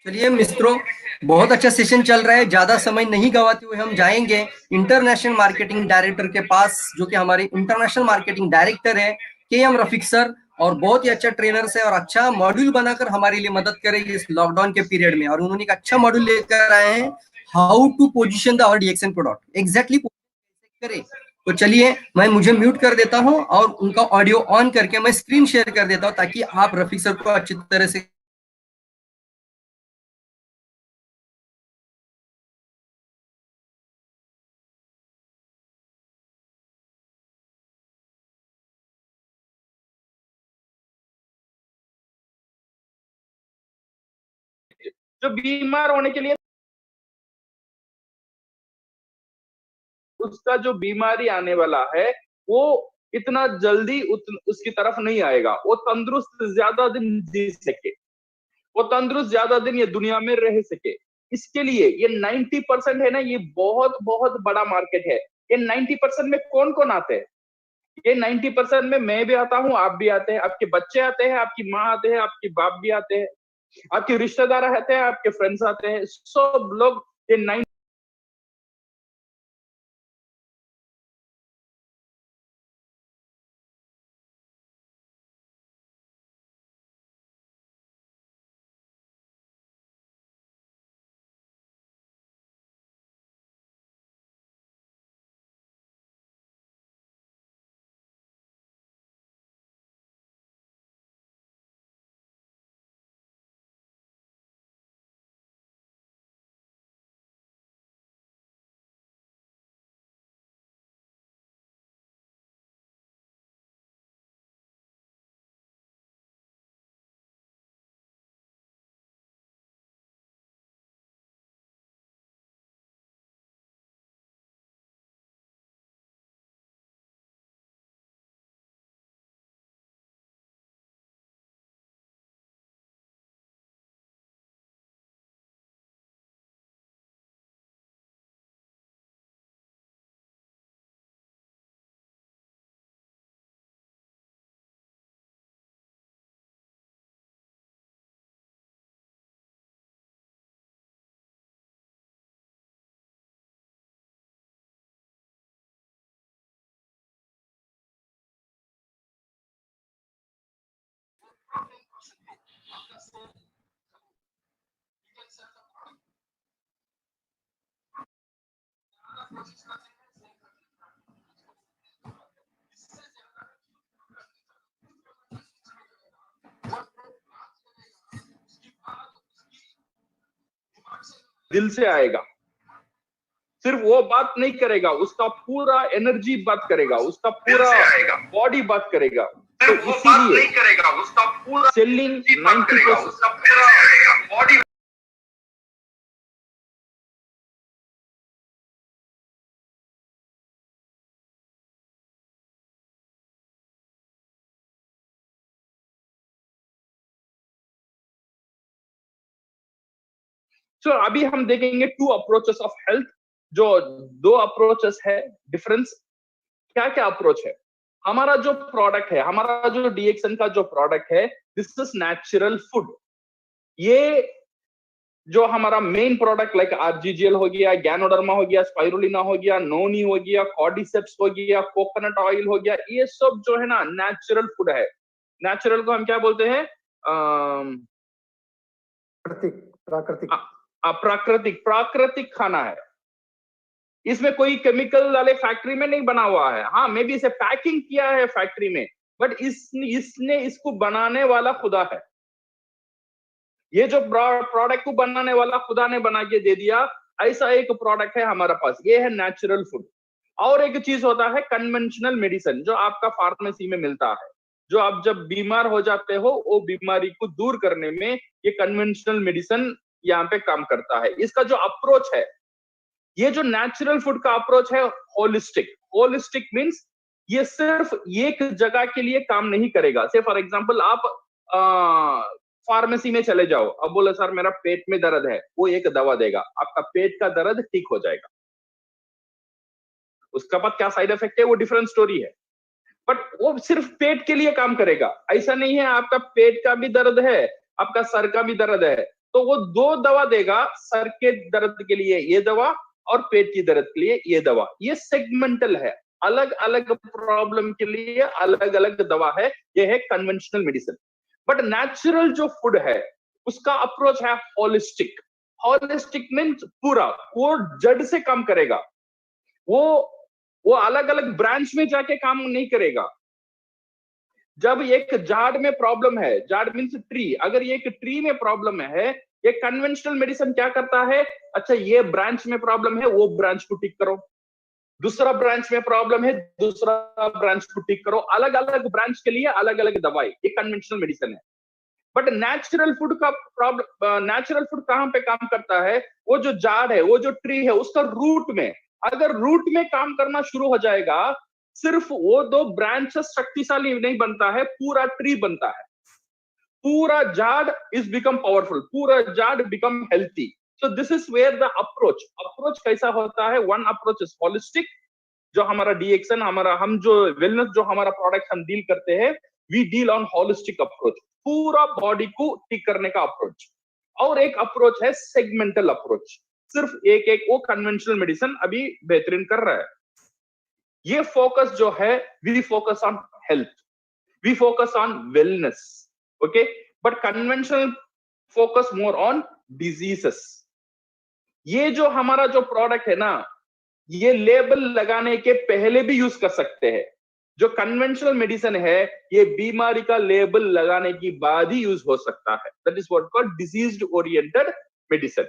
चलिए मित्रों, बहुत अच्छा सेशन चल रहा है। ज्यादा समय नहीं गवाते हुए हम जाएंगे इंटरनेशनल मार्केटिंग डायरेक्टर के पास, जो कि हमारे इंटरनेशनल मार्केटिंग डायरेक्टर है KM रफीक सर, और बहुत ही अच्छा ट्रेनर है और अच्छा मॉड्यूल बनाकर हमारे लिए मदद करेंगे इस लॉकडाउन के पीरियड में। और उन्होंने एक अच्छा मॉड्यूल लेकर आए हैं, how to position the our DXN product exactly करें। तो चलिए मैं मुझे म्यूट कर देता हूं और उनका ऑडियो ऑन करके मैं स्क्रीन शेयर कर देता हूं, ताकि आप रफीक सर को अच्छी तरह से जो बीमार होने के लिए उसका जो बीमारी आने वाला है वो इतना जल्दी उसकी तरफ नहीं आएगा। वो तंदुरुस्त ज्यादा दिन जी सके, वो तंदुरुस्त ज्यादा दिन ये दुनिया में रह सके, इसके लिए ये 90% है ना, ये बहुत बहुत बड़ा मार्केट है। ये 90% में कौन कौन आते हैं? ये 90% में मैं भी आता हूँ, आप भी आते हैं, आपके बच्चे आते हैं, आपकी माँ आते हैं, आपके बाप भी आते हैं, आपके रिश्तेदार आते हैं, आपके फ्रेंड्स आते हैं, सब लोग ये 90 दिल से आएगा। सिर्फ वो बात नहीं करेगा, उसका पूरा एनर्जी बात करेगा, उसका पूरा बॉडी बात करेगा। तो इसीलिए नहीं करेगा, उसका पूरा सेलिंग 90% उसका पूरा बॉडी। तो अभी हम देखेंगे 2 अप्रोचेस ऑफ हेल्थ। जो 2 अप्रोचेस है, डिफरेंस क्या क्या अप्रोच है। हमारा जो प्रोडक्ट है, हमारा जो डीएक्सएन का जो प्रोडक्ट है, दिस इज नेचुरल फूड। ये जो हमारा मेन प्रोडक्ट लाइक आरजीजीएल हो गया, गैनोडर्मा हो गया, स्पाइरुलिना हो गया, नोनी हो गया, कॉर्डिसेप्स हो गया, कोकोनट ऑयल हो गया, ये सब जो है ना नेचुरल फूड है। नेचुरल को हम क्या बोलते हैं? प्राकृतिक प्राकृतिक प्राकृतिक खाना है। इसमें कोई केमिकल वाले फैक्ट्री में नहीं बना हुआ है। हाँ, मे बी इसे पैकिंग किया है फैक्ट्री में, बट इसने इसको बनाने वाला खुदा है। ये जो प्रोडक्ट को बनाने वाला खुदा ने बना के दे दिया, ऐसा एक प्रोडक्ट है हमारे पास। ये है नेचुरल फूड। और एक चीज होता है कन्वेंशनल मेडिसिन, जो आपका फार्मेसी में मिलता है। जो आप जब बीमार हो जाते हो, वो बीमारी को दूर करने में ये कन्वेंशनल मेडिसिन यहाँ पे काम करता है। इसका जो अप्रोच है, ये जो नेचुरल फूड का अप्रोच है, होलिस्टिक। होलिस्टिक मीन्स ये सिर्फ एक जगह के लिए काम नहीं करेगा। से फॉर एग्जांपल आप फार्मेसी में चले जाओ, अब बोले सर मेरा पेट में दर्द है, वो एक दवा देगा, आपका पेट का दर्द ठीक हो जाएगा। उसका बाद क्या साइड इफेक्ट है वो डिफरेंट स्टोरी है, बट वो सिर्फ पेट के लिए काम करेगा। ऐसा नहीं है आपका पेट का भी दर्द है, आपका सर का भी दर्द है तो वो 2 दवा देगा, सर के दर्द के लिए ये दवा और पेट की दर्द के लिए ये दवा। ये सेगमेंटल है, अलग अलग प्रॉब्लम के लिए अलग अलग दवा है। ये है कन्वेंशनल मेडिसिन। बट नेचुरल जो फूड है उसका अप्रोच है होलिस्टिक। होलिस्टिक मीन्स पूरा, वो जड़ से काम करेगा, वो अलग अलग ब्रांच में जाके काम नहीं करेगा। जब एक झाड़ में प्रॉब्लम है, झाड़ मीन्स ट्री, अगर ये एक ट्री में प्रॉब्लम है, ये कन्वेंशनल मेडिसिन क्या करता है, अच्छा ये ब्रांच में प्रॉब्लम है, वो ब्रांच को ठीक करो। दूसरा ब्रांच में प्रॉब्लम है, दूसरा ब्रांच को ठीक करो। अलग अलग ब्रांच के लिए अलग अलग दवाई, ये कन्वेंशनल मेडिसिन है। बट नेचुरल फूड का प्रॉब्लम, नेचुरल फूड कहां पे काम करता है, वो जो झाड़ है, वो जो ट्री है, उसका रूट में, अगर रूट में काम करना शुरू हो जाएगा, सिर्फ वो 2 ब्रांचेस शक्तिशाली नहीं बनता है, पूरा ट्री बनता है, पूरा झाड़ इज बिकम पावरफुल, पूरा झाड़ become healthy. So this is where the approach कैसा होता है। वन अप्रोच इज होलिस्टिक, जो हमारा डीएक्सन, हम जो वेलनेस, जो हमारा प्रोडक्ट हम डील करते हैं, we deal on holistic approach, पूरा बॉडी को ठीक करने का अप्रोच। और एक अप्रोच है सेगमेंटल अप्रोच, सिर्फ एक एक वो कन्वेंशनल मेडिसिन अभी बेहतरीन कर रहा है। ये फोकस जो है, we focus on health, we focus on wellness, okay. But conventional focus more on diseases. ये जो हमारा जो प्रोडक्ट है ना, ये लेबल लगाने के पहले भी यूज कर सकते हैं। जो कन्वेंशनल मेडिसिन है, ये बीमारी का लेबल लगाने की बाद ही यूज हो सकता है। That is what called disease oriented medicine.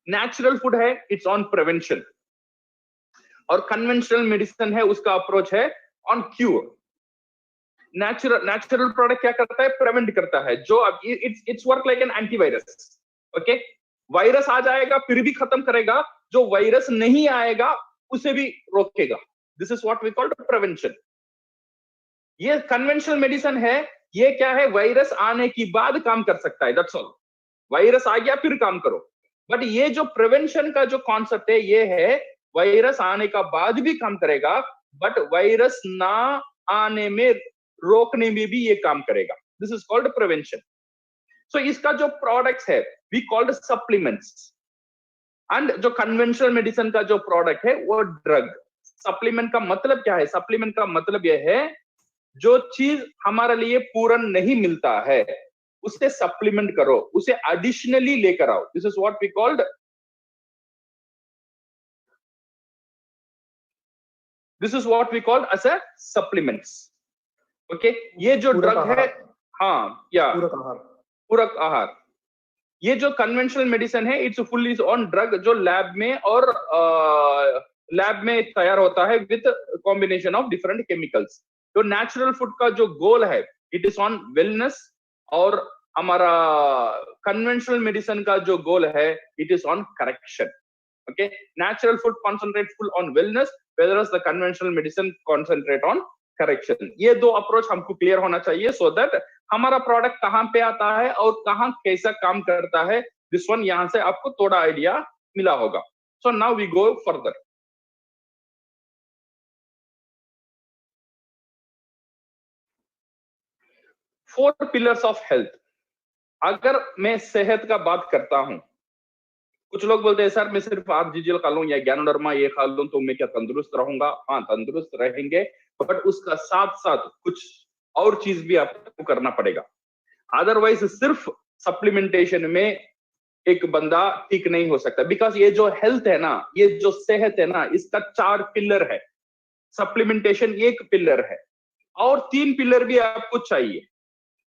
Natural food है, इट्स ऑन प्रिवेंशन, और कन्वेंशनल मेडिसिन है, उसका अप्रोच है ऑन क्यूर। नेचुरल प्रोडक्ट क्या करता है, प्रिवेंट करता है, जो it's work like an antivirus, okay. Virus आ जाएगा फिर भी खत्म करेगा, जो वायरस नहीं आएगा उसे भी रोकेगा। This is what we call prevention. ये कन्वेंशनल मेडिसिन है, ये क्या है, वायरस आने की बाद काम कर सकता है, दैट्स ऑल। वायरस आ गया फिर काम करो। बट ये जो प्रिवेंशन का जो कॉन्सेप्ट है, ये है वायरस आने का बाद भी काम करेगा, बट वायरस ना आने में रोकने में भी ये काम करेगा। This is called prevention. So इसका जो प्रोडक्ट्स है, वी कॉल्ड सप्लीमेंट्स। एंड जो कन्वेंशनल मेडिसिन का जो प्रोडक्ट है, वो ड्रग। सप्लीमेंट का मतलब क्या है, सप्लीमेंट का मतलब यह है, जो चीज हमारे लिए पूर्ण नहीं मिलता है, उसे सप्लीमेंट करो, उसे एडिशनली लेकर आओ। This is what we called, this is what we called as a supplements, okay. ये जो ड्रग है, हाँ, या पूरक आहार, ये जो कन्वेंशनल मेडिसिन है, इट्स फुल्ली ऑन ड्रग, जो लैब में और लैब में तैयार होता है with combination of different chemicals. तो नेचुरल फूड का जो गोल है, इट इज ऑन वेलनेस, और हमारा कन्वेंशनल मेडिसिन का जो गोल है, it is on correction, okay. Natural food concentrate full on wellness, whereas the conventional medicine concentrate on correction। ये 2 अप्रोच हमको क्लियर होना चाहिए, सो दैट हमारा प्रोडक्ट कहां पे आता है और कहां कैसा काम करता है। दिस वन, यहां से आपको थोड़ा आइडिया मिला होगा। So now we go further. Four pillars of health. अगर मैं सेहत का बात करता हूं, कुछ लोग बोलते हैं सर मैं सिर्फ आरजीजीएल खा लूं या ज्ञानोडर्मा ये खा लूं तो मैं क्या तंदुरुस्त रहूंगा। हाँ, तंदुरुस्त रहेंगे, बट उसका साथ साथ कुछ और चीज भी आपको करना पड़ेगा। अदरवाइज सिर्फ सप्लीमेंटेशन में एक बंदा ठीक नहीं हो सकता। बिकॉज ये जो हेल्थ है ना, ये जो सेहत है ना, इसका 4 पिलर है। सप्लीमेंटेशन एक पिलर है, और 3 पिलर भी आपको चाहिए।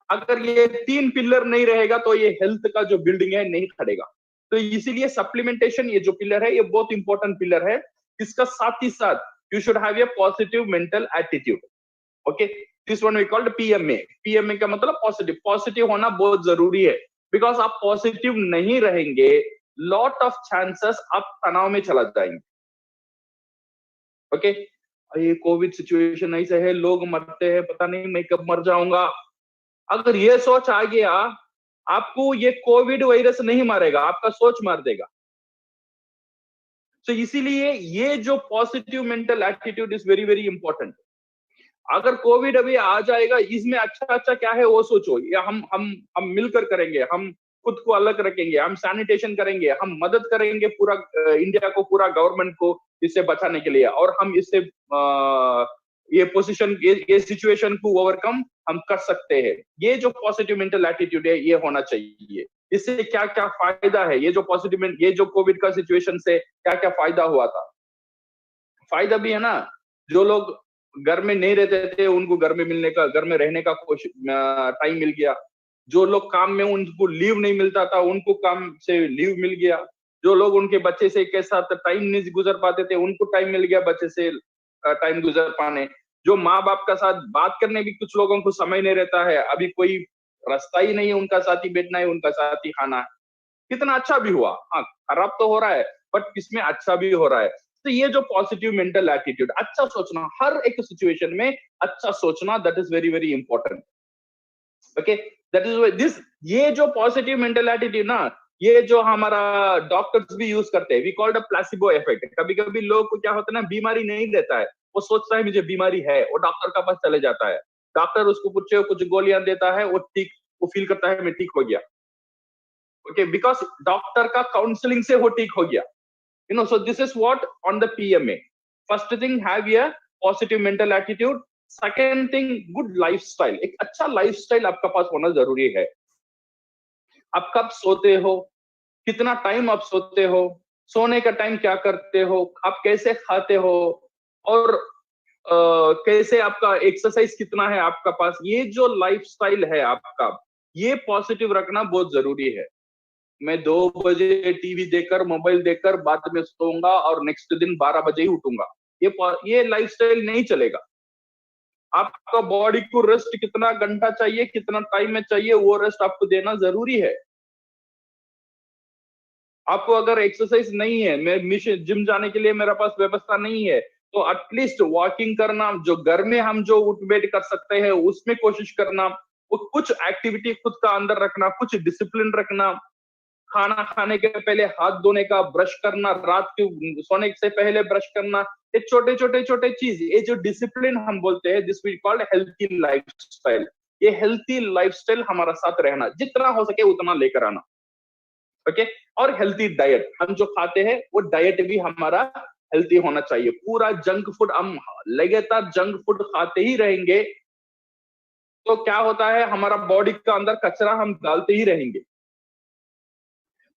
अगर ये 3 पिलर नहीं रहेगा तो ये हेल्थ का जो बिल्डिंग है नहीं खड़ेगा। तो इसीलिए सप्लीमेंटेशन, ये जो पिलर है, ये बहुत इंपॉर्टेंट पिलर है। इसका साथ ही साथ you should have a positive mental attitude, okay. This one we called PMA. PMA का मतलब पॉजिटिव। पॉजिटिव होना बहुत जरूरी है, बिकॉज आप पॉजिटिव नहीं रहेंगे, लॉट ऑफ चांसेस आप तनाव में चला जाएंगे, ओके। ये कोविड सिचुएशन ऐसे है, लोग मरते हैं, पता नहीं मैं कब मर जाऊंगा। अगर ये सोच आ गया, आपको ये कोविड वायरस नहीं मारेगा, आपका सोच मार देगा। तो इसीलिए ये जो positive mental attitude is very very important. अगर कोविड अभी आ जाएगा, इसमें अच्छा अच्छा क्या है वो सोचो, या हम मिलकर करेंगे, हम खुद को अलग रखेंगे, हम सैनिटेशन करेंगे, हम मदद करेंगे पूरा इंडिया को, पूरा गवर्नमेंट को इससे बचाने के लिए, और हम इससे ये पोजीशन, ये सिचुएशन को ओवरकम हम कर सकते हैं। ये जो पॉजिटिव मेंटल एटीट्यूड है ये होना चाहिए। इससे क्या क्या फायदा है, ये जो पॉजिटिव, ये जो कोविड का सिचुएशन से क्या क्या फायदा हुआ था, फायदा भी है ना, जो लोग घर में नहीं रहते थे उनको घर में मिलने का, घर में रहने का टाइम मिल गया। जो लोग काम में उनको लीव नहीं मिलता था उनको काम से लीव मिल गया। जो लोग उनके बच्चे से के साथ टाइम नहीं गुजर पाते थे उनको टाइम मिल गया बच्चे से टाइम गुजर पाने। जो माँ बाप का साथ बात करने भी कुछ लोगों को समय नहीं रहता है, अभी कोई रास्ता ही नहीं है उनका साथ ही बैठना है, उनका साथ ही खाना है। कितना अच्छा भी हुआ, हाँ खराब तो हो रहा है बट इसमें अच्छा भी हो रहा है। तो ये जो पॉजिटिव मेंटल एटीट्यूड, अच्छा सोचना, हर एक सिचुएशन में अच्छा सोचना, that is very very important. Okay, that is this, ये जो पॉजिटिव मेंटल एटीट्यूड ना, ये जो हमारा डॉक्टर्स भी यूज करते हैं, we called a placebo effect. कभी कभी लोग को क्या होता है ना, बीमारी नहीं रहता है, वो सोचता है मुझे बीमारी है, वो डॉक्टर का पास चले जाता है, डॉक्टर उसको कुछ गोलियां देता है, वो ठीक, वो फील करता है मैं ठीक हो गया। ओके, बिकॉज डॉक्टर का काउंसलिंग से वो ठीक हो गया। So this is what on the PMA. First thing, have a positive mental attitude. Second thing, good lifestyle. एक अच्छा lifestyle आपका पास होना जरूरी है। आप कब सोते हो, कितना टाइम आप सोते हो, सोने का टाइम क्या करते हो, आप कैसे खाते हो, और कैसे आपका एक्सरसाइज कितना है आपका पास, ये जो लाइफस्टाइल है आपका, ये पॉजिटिव रखना बहुत जरूरी है। मैं 2 बजे टीवी देखकर, मोबाइल देखकर बाद में सोऊंगा और नेक्स्ट दिन 12 बजे ही उठूंगा, ये लाइफस्टाइल नहीं चलेगा। आपका बॉडी को रेस्ट कितना घंटा चाहिए, कितना टाइम में चाहिए, वो रेस्ट आपको देना जरूरी है। आपको अगर एक्सरसाइज नहीं है, मैं जिम जाने के लिए मेरे पास व्यवस्था नहीं है, तो एटलीस्ट वॉकिंग करना, जो घर में हम जो उठ बैठ कर सकते हैं उसमें कोशिश करना, वो कुछ एक्टिविटी खुद का अंदर रखना, कुछ डिसिप्लिन रखना, खाना खाने के पहले हाथ धोने का, ब्रश करना, रात के सोने से पहले ब्रश करना, ये छोटे छोटे छोटे चीज, ये जो डिसिप्लिन हम बोलते हैं, this we called healthy lifestyle. ये हेल्थी लाइफस्टाइल हमारा साथ रहना, जितना हो सके उतना लेकर आना। ओके, और हेल्थी डाइट, हम जो खाते हैं वो डाइट भी हमारा हेल्थी होना चाहिए। पूरा जंक फूड, हम लगातार जंक फूड खाते ही रहेंगे तो क्या होता है, हमारा बॉडी का अंदर कचरा हम डालते ही रहेंगे।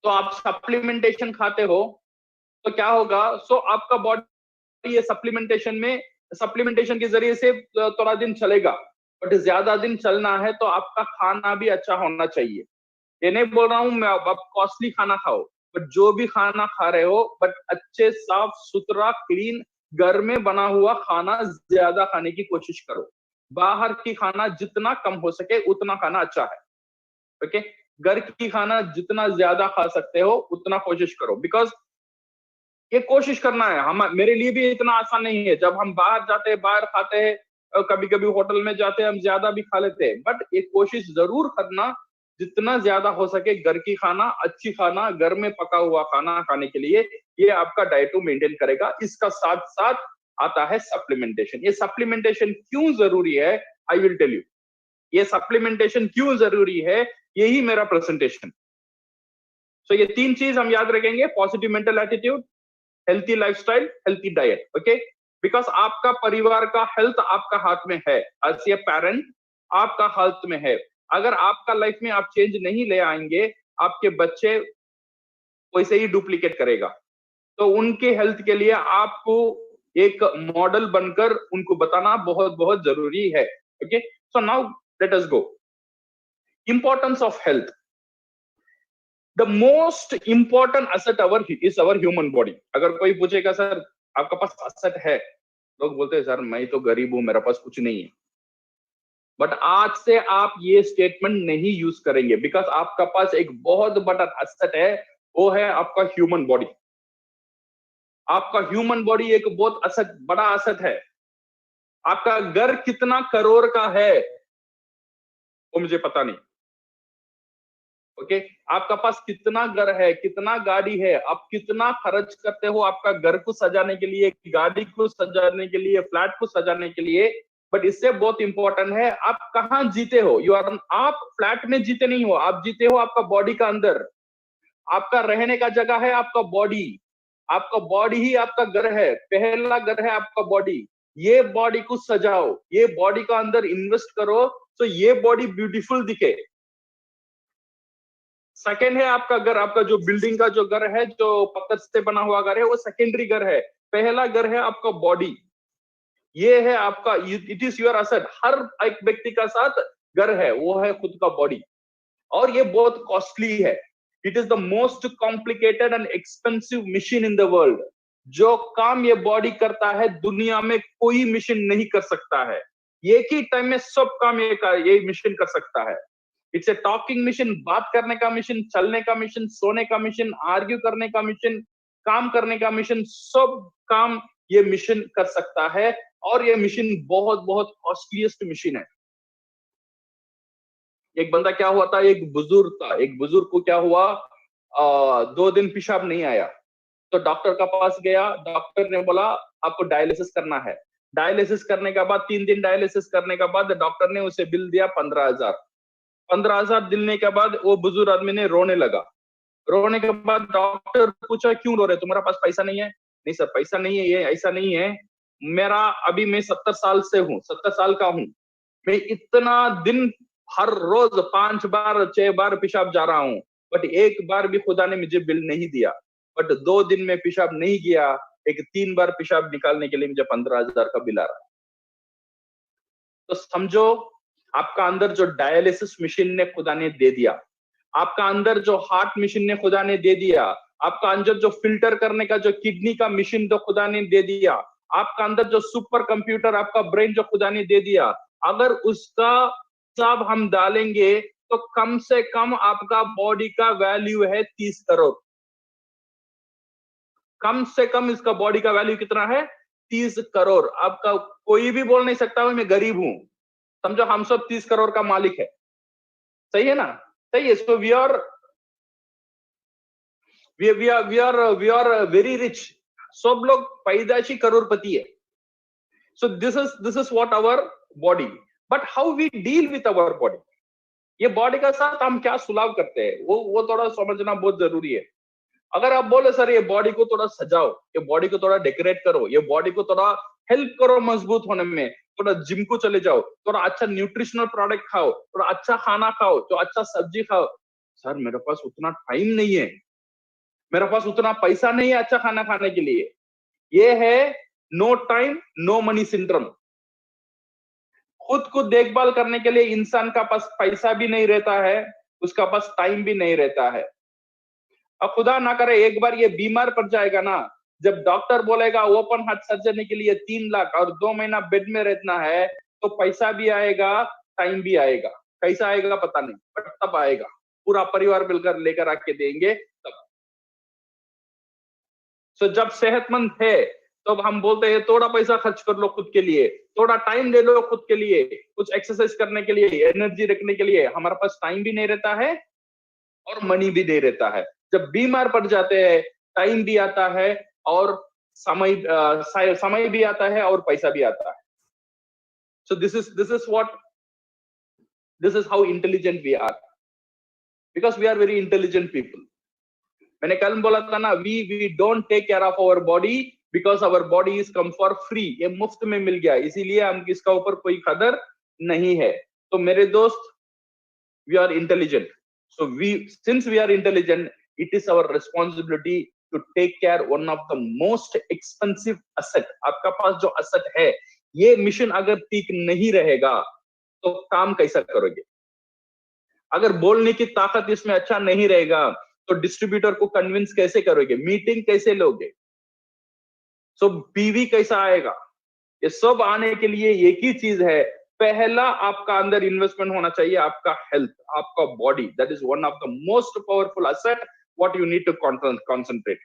तो आप सप्लीमेंटेशन खाते हो तो क्या होगा, सो आपका बॉडी ये सप्लीमेंटेशन के जरिए से थोड़ा दिन चलेगा, बट ज्यादा दिन चलना है तो आपका खाना भी अच्छा होना चाहिए। ये नहीं बोल रहा हूं मैं आप कॉस्टली खाना खाओ, बट जो भी खाना खा रहे हो, बट अच्छे साफ सुथरा क्लीन घर में बना हुआ खाना ज्यादा खाने की कोशिश करो। बाहर की खाना जितना कम हो सके उतना खाना अच्छा है। ओके, घर की खाना जितना ज्यादा खा सकते हो उतना कोशिश करो, बिकॉज ये कोशिश करना है। हम, मेरे लिए भी इतना आसान नहीं है, जब हम बाहर जाते हैं, बाहर खाते हैं, कभी कभी होटल में जाते हैं, हम ज्यादा भी खा लेते हैं, बट ये कोशिश जरूर करना जितना ज्यादा हो सके घर की खाना, अच्छी खाना, घर में पका हुआ खाना खाने के लिए, ये आपका डाइट को मेंटेन करेगा। इसका साथ साथ आता है सप्लीमेंटेशन। ये सप्लीमेंटेशन क्यों जरूरी है, आई विल टेल यू। ये सप्लीमेंटेशन क्यों जरूरी है, यही मेरा प्रेजेंटेशन। सो ये 3 चीज हम याद रखेंगे, positive mental attitude, healthy lifestyle, healthy diet. Okay, because आपका परिवार का हेल्थ आपका हाथ में है, एज ए पेरेंट आपका हाथ में है। अगर आपका लाइफ में आप चेंज नहीं ले आएंगे, आपके बच्चे वैसे ही डुप्लीकेट करेगा। तो उनके हेल्थ के लिए आपको एक मॉडल बनकर उनको बताना बहुत बहुत जरूरी है। Okay, so now let us go, importance of health. The most important asset is our human body. अगर कोई पूछेगा सर आपका पास असेट है, लोग बोलते हैं सर मैं तो गरीब हूं, मेरे पास कुछ नहीं है। बट आज से आप ये स्टेटमेंट नहीं यूज करेंगे, बिकॉज आपका पास एक बहुत बड़ा असेट है, वो है आपका ह्यूमन बॉडी। आपका ह्यूमन बॉडी एक बहुत बड़ा असेट है। आपका घर कितना करोड़ का है वो मुझे पता नहीं। ओके, आपका पास कितना घर है, कितना गाड़ी है, आप कितना खर्च करते हो आपका घर को सजाने के लिए, गाड़ी को सजाने के लिए, फ्लैट को सजाने के लिए, बट इससे बहुत इंपॉर्टेंट है आप कहाँ जीते हो। आप फ्लैट में जीते नहीं हो, आप जीते हो आपका बॉडी का अंदर। आपका रहने का जगह है आपका बॉडी, आपका बॉडी ही आपका घर है, पहला घर है आपका बॉडी। ये बॉडी को सजाओ, ये बॉडी का अंदर इन्वेस्ट करो तो ये बॉडी ब्यूटीफुल दिखे। सेकेंड है आपका घर, आपका जो बिल्डिंग का जो घर है, जो पत्थर से बना हुआ घर है, वो सेकेंडरी घर है। पहला घर है आपका बॉडी, ये है आपका, इट इज योर असेट। हर एक व्यक्ति का साथ घर है, वो है खुद का बॉडी, और ये बहुत कॉस्टली है। It is the most complicated and expensive machine in the world. जो काम ये बॉडी करता है दुनिया में कोई मशीन नहीं कर सकता है। एक ही टाइम में सब काम ये मशीन कर सकता है। इट्स ए टॉकिंग मशीन, बात करने का मशीन, चलने का मशीन, सोने का मशीन, आर्ग्यू करने का मशीन, काम करने का मशीन, सब काम ये मशीन कर सकता है। और ये मशीन बहुत बहुत कॉस्टलीस्ट मशीन है। एक बंदा क्या हुआ था, एक बुजुर्ग था, एक बुजुर्ग को क्या हुआ, 2 दिन पेशाब नहीं आया, तो डॉक्टर का पास गया। डॉक्टर ने बोला आपको डायलिसिस करना है। डायलिसिस करने के बाद 3 दिन डायलिसिस करने के बाद डॉक्टर ने उसे बिल दिया 15,000। 15,000 दिलने के बाद वो बुजुर्ग आदमी ने रोने लगा। रोने के बाद डॉक्टर पूछा क्यों रो रहे, तुम्हारा पास पैसा नहीं है? नहीं सर पैसा नहीं है, ये ऐसा नहीं है, मेरा अभी मैं 70 साल से हूँ, 70 साल का हूँ, मैं इतना दिन हर रोज 5 बार 6 बार पेशाब जा रहा हूँ, बट एक बार भी खुदा ने मुझे बिल नहीं दिया। बट 2 दिन में पेशाब नहीं गया, एक 3 बार पेशाब निकालने के लिए मुझे 15,000 का बिल आ रहा है। तो समझो आपका अंदर जो डायलिसिस मशीन ने खुदा ने दे दिया, आपका अंदर जो हार्ट मशीन ने खुदा ने दे दिया, आपका अंदर जो फिल्टर करने का जो किडनी का मशीन जो खुदा ने दे दिया, आपका अंदर जो सुपर कंप्यूटर आपका ब्रेन जो खुदा ने दे दिया, अगर उसका हिसाब हम डालेंगे तो कम से कम आपका बॉडी का वैल्यू है 30 करोड़। कम से कम इसका बॉडी का वैल्यू कितना है? 30 करोड़। आपका कोई भी बोल नहीं सकता मैं गरीब हूं। समझो हम सब 30 करोड़ का मालिक है, सही है ना? सही है। So we are very rich. सब लोग पैदाइशी करोड़पति है। So this is what our body. But how we deal with our body, ये बॉडी का साथ हम क्या सुलभ करते हैं, वो थोड़ा समझना बहुत जरूरी है। अगर आप बोले सर ये बॉडी को थोड़ा सजाओ, ये बॉडी को थोड़ा डेकोरेट करो, ये बॉडी को थोड़ा हेल्प करो मजबूत होने में, थोड़ा जिम को चले जाओ, थोड़ा अच्छा न्यूट्रिशनल प्रोडक्ट खाओ, थोड़ा अच्छा खाना खाओ, तो अच्छा सब्जी खाओ। सर मेरे पास उतना टाइम नहीं है, मेरे पास उतना पैसा नहीं है अच्छा खाना खाने के लिए। ये है no time no money syndrome. खुद को देखभाल करने के लिए इंसान का पास पैसा भी नहीं रहता है, उसका पास टाइम भी नहीं रहता है। अब खुदा ना करे एक बार ये बीमार पड़ जाएगा ना, जब डॉक्टर बोलेगा ओपन हार्ट सर्जरी के लिए 3 लाख और 2 महीना बेड में रहना है, तो पैसा भी आएगा, टाइम भी आएगा। कैसा आएगा पता नहीं, बट तब आएगा। पूरा परिवार मिलकर लेकर आके देंगे तब। सो जब सेहतमंद है तो हम बोलते हैं थोड़ा पैसा खर्च कर लो खुद के लिए, थोड़ा टाइम ले लो खुद के लिए, कुछ एक्सरसाइज करने के लिए, एनर्जी रखने के लिए। हमारे पास टाइम भी नहीं रहता है और मनी भी नहीं रहता है। जब बीमार पड़ जाते हैं, टाइम भी आता है और समय भी आता है और पैसा भी आता है। So this is how intelligent we are, because we are very intelligent people. मैंने कल बोला था ना, we don't take care of our body because our body is come for free. ये मुफ्त में मिल गया, इसीलिए हम इसका ऊपर कोई कदर नहीं है। तो मेरे दोस्त, we are intelligent. So since we are intelligent, it is our responsibility to take care one of the most expensive asset. आपका पास जो asset है, ये मिशन अगर ठीक नहीं रहेगा तो काम कैसा करोगे? अगर बोलने की ताकत इसमें अच्छा नहीं रहेगा तो डिस्ट्रीब्यूटर को कन्विंस कैसे करोगे? मीटिंग कैसे लोगे? सो पीवी कैसा आएगा? ये सब आने के लिए एक ही चीज है, पहला आपका अंदर इन्वेस्टमेंट होना चाहिए आपका हेल्थ, आपका body. That is one of the most powerful asset what you need to concentrate.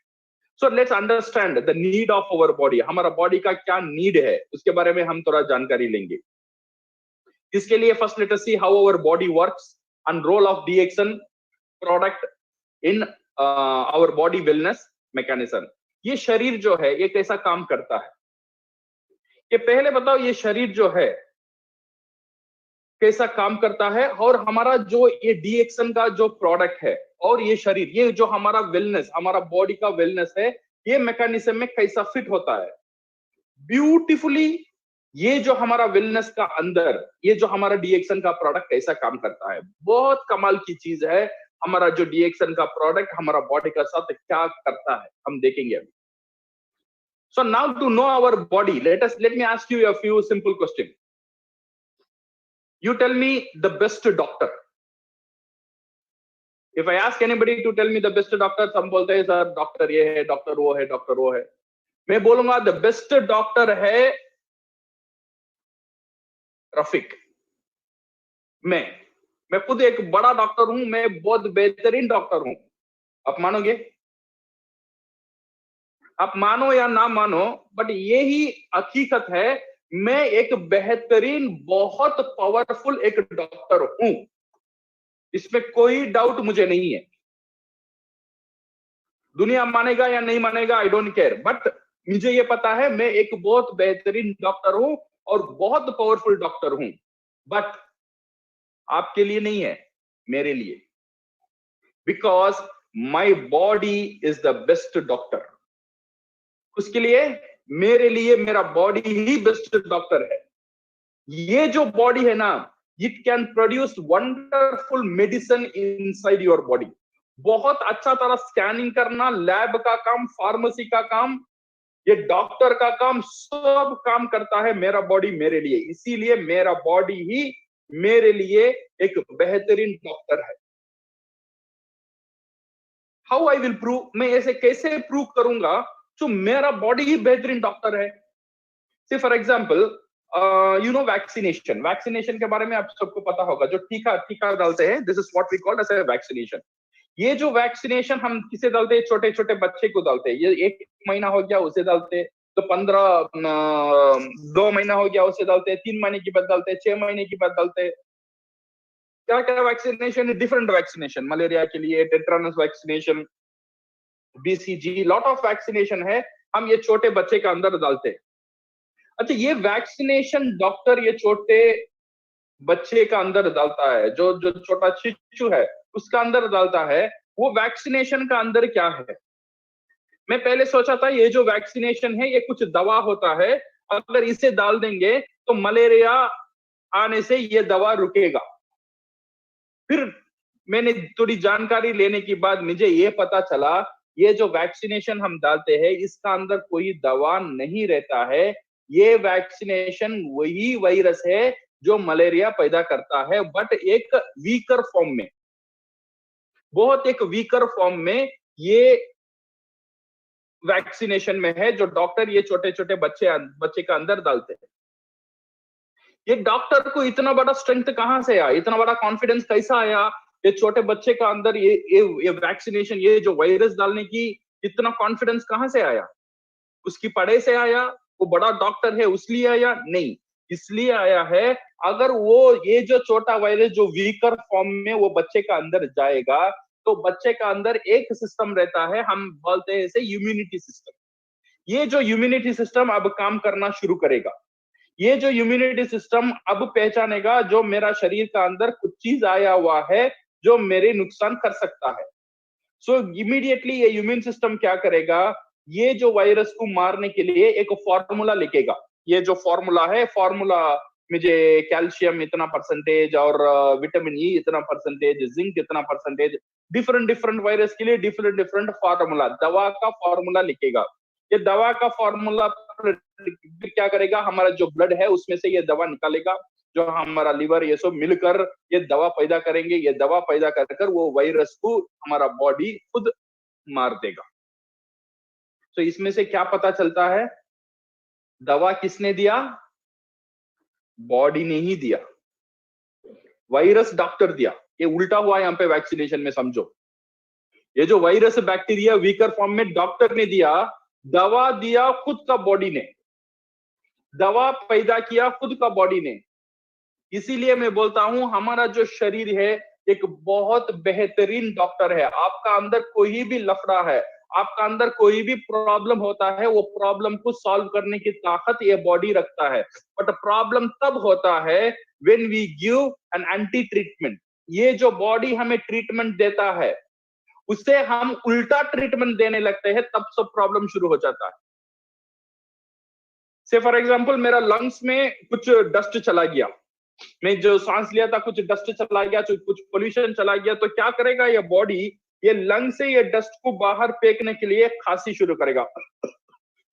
So let's understand the need of our body. हमारा बॉडी का क्या नीड है उसके बारे में हम थोड़ा जानकारी लेंगे। इसके लिए first let us see how our body works and role of DXN product in our body wellness mechanism. ये शरीर जो है ये कैसा काम करता है, ये पहले बताओ। ये शरीर जो है कैसा काम करता है, और हमारा जो ये डीएक्सन का जो प्रोडक्ट है और ये शरीर, ये जो हमारा वेलनेस, हमारा बॉडी का वेलनेस है, ये मैकेनिज्म में कैसा फिट होता है ब्यूटीफुली। ये जो हमारा वेलनेस का अंदर, ये जो हमारा डीएक्सन का प्रोडक्ट कैसा काम करता है, बहुत कमाल की चीज है। हमारा जो डीएक्सन का प्रोडक्ट हमारा बॉडी का साथ क्या करता है हम देखेंगे अभी। So now to know our body, let me ask you a few simple questions. You tell me the best doctor. If I ask anybody to tell me the best doctor, some बोलते हैं sir doctor ये है, doctor वो है, doctor वो है। मैं बोलूंगा द बेस्ट डॉक्टर है रफीक। मैं खुद एक बड़ा डॉक्टर हूं, मैं बहुत बेहतरीन डॉक्टर हूं। आप मानोगे? आप मानो या ना मानो, बट यही हकीकत है। मैं एक बेहतरीन, बहुत पावरफुल एक डॉक्टर हूं, इसमें कोई डाउट मुझे नहीं है। दुनिया मानेगा या नहीं मानेगा, आई डोंट केयर, बट मुझे ये पता है मैं एक बहुत बेहतरीन डॉक्टर हूं और बहुत पावरफुल डॉक्टर हूं। बट आपके लिए नहीं है, मेरे लिए, because my body is the best doctor. उसके लिए, मेरे लिए मेरा बॉडी ही बेस्ट डॉक्टर है। ये जो बॉडी है ना, it can produce wonderful medicine inside your body. बहुत अच्छा तरह स्कैनिंग करना, लैब का काम, फार्मेसी का काम, ये डॉक्टर का काम, सब काम करता है मेरा बॉडी मेरे लिए। इसीलिए मेरा बॉडी ही मेरे लिए एक बेहतरीन डॉक्टर है। How I will prove? मैं ऐसे कैसे प्रूव करूंगा जो मेरा बॉडी ही बेहतरीन डॉक्टर है? से for example, you know vaccination के बारे में आप सबको पता होगा। जो टीका डालते हैं, this is what we call as a vaccination. ये जो वैक्सीनेशन हम किसे डालते हैं? छोटे छोटे बच्चे को डालते हैं। ये 1 महीना हो गया उसे डालते, तो 2 महीना हो गया उसे डालते, 3 महीने की बाद डालते, 6 महीने की बाद डालते। क्या क्या वैक्सीनेशन है? डिफरेंट वैक्सीनेशन, मलेरिया के लिए tetanus vaccination, BCG, lot of vaccination है, हम ये छोटे बच्चे का अंदर डालते हैं। अच्छा, ये वैक्सीनेशन डॉक्टर ये छोटे बच्चे का अंदर डालता है, जो जो छोटा शिशु है उसका अंदर डालता है, वो वैक्सीनेशन का अंदर क्या है? मैं पहले सोचा था ये जो वैक्सीनेशन है ये कुछ दवा होता है, अगर इसे डाल देंगे तो मलेरिया आने से ये दवा रुकेगा। फिर मैंने थोड़ी जानकारी लेने के बाद मुझे ये पता चला, ये जो वैक्सीनेशन हम डालते हैं इसका अंदर कोई दवा नहीं रहता है। ये वैक्सीनेशन वही वायरस है जो मलेरिया पैदा करता है, बट एक वीकर फॉर्म में, बहुत एक वीकर फॉर्म में ये वैक्सीनेशन में है, जो डॉक्टर ये छोटे छोटे बच्चे का अंदर डालते हैं। ये डॉक्टर को इतना बड़ा स्ट्रेंथ कहां से आया, इतना बड़ा कॉन्फिडेंस कैसा आया? ये छोटे बच्चे का अंदर ये वैक्सीनेशन, ये जो वायरस डालने की इतना कॉन्फिडेंस कहां से आया? उसकी पढ़ाई से आया? वो बड़ा डॉक्टर है उसलिए आया? नहीं, इसलिए आया है, अगर वो ये जो छोटा वायरस जो वीकर फॉर्म में वो बच्चे का अंदर जाएगा, तो बच्चे का अंदर एक सिस्टम रहता है, हम बोलते हैं इसे इम्यूनिटी सिस्टम। ये जो इम्यूनिटी सिस्टम अब काम करना शुरू करेगा। ये जो इम्यूनिटी सिस्टम अब पहचानेगा जो मेरा शरीर का अंदर कुछ चीज आया हुआ है जो मेरे नुकसान कर सकता है। सो इमीडिएटली ये इम्यून सिस्टम क्या करेगा? ये जो वायरस को मारने के लिए एक फॉर्मूला लिखेगा। ये जो फॉर्मूला है, फॉर्मूला मुझे कैल्शियम इतना परसेंटेज और विटामिन ई इतना परसेंटेज, जिंक इतना परसेंटेज, डिफरेंट डिफरेंट वायरस के लिए डिफरेंट डिफरेंट फॉर्मूला, दवा का फॉर्मूला लिखेगा। ये दवा का फॉर्मूला क्या करेगा? हमारा जो ब्लड है उसमें से ये दवा निकालेगा, जो हमारा लिवर ये सब मिलकर ये दवा पैदा करेंगे। ये दवा पैदा कर वो वायरस को हमारा बॉडी खुद मार देगा। तो इसमें से क्या पता चलता है? दवा किसने दिया? बॉडी ने ही दिया। वायरस डॉक्टर दिया। ये उल्टा हुआ यहाँ पे वैक्सीनेशन में, समझो। ये जो वायरस बैक्टीरिया वीकर फॉर्म में डॉक्टर ने दिया, दवा दिया खुद का बॉडी ने, दवा पैदा किया खुद का बॉडी ने। इसीलिए मैं बोलता हूं हमारा जो शरीर है एक बहुत बेहतरीन डॉक्टर है। आपका अंदर कोई भी लफड़ा है, आपका अंदर कोई भी प्रॉब्लम होता है, वो प्रॉब्लम को सॉल्व करने की ताकत ये बॉडी रखता है। बट प्रॉब्लम तब होता है when we give an anti treatment. ये जो बॉडी हमें ट्रीटमेंट देता है, उससे हम उल्टा ट्रीटमेंट देने लगते हैं, तब सब प्रॉब्लम शुरू हो जाता है। से फॉर एग्जांपल मेरा लंग्स में कुछ डस्ट चला गया, मैं जो सांस लिया था कुछ डस्ट चला गया, कुछ पोल्यूशन चला गया, तो क्या करेगा ये बॉडी, ये लंग से ये डस्ट को बाहर फेंकने के लिए खांसी शुरू करेगा।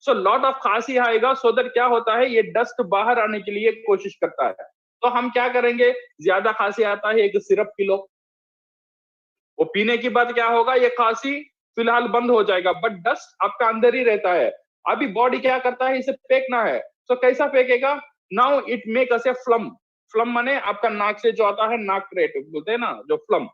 सो लॉट ऑफ खांसी आएगा, सो दैट क्या होता है, ये डस्ट बाहर आने के लिए कोशिश करता है। तो हम क्या करेंगे, ज्यादा खांसी आता है एक सिरप पी लो, वो पीने की बाद क्या होगा, ये खांसी फिलहाल बंद हो जाएगा, बट डस्ट आपका अंदर ही रहता है। अभी बॉडी क्या करता है, इसे फेंकना है। तो कैसा फेंकेगा, नाउ इट मेक अस ए फ्लम। फ्लम माने आपका नाक से जो आता है, नाक क्रेट बोलते हैं ना, जो फ्लम,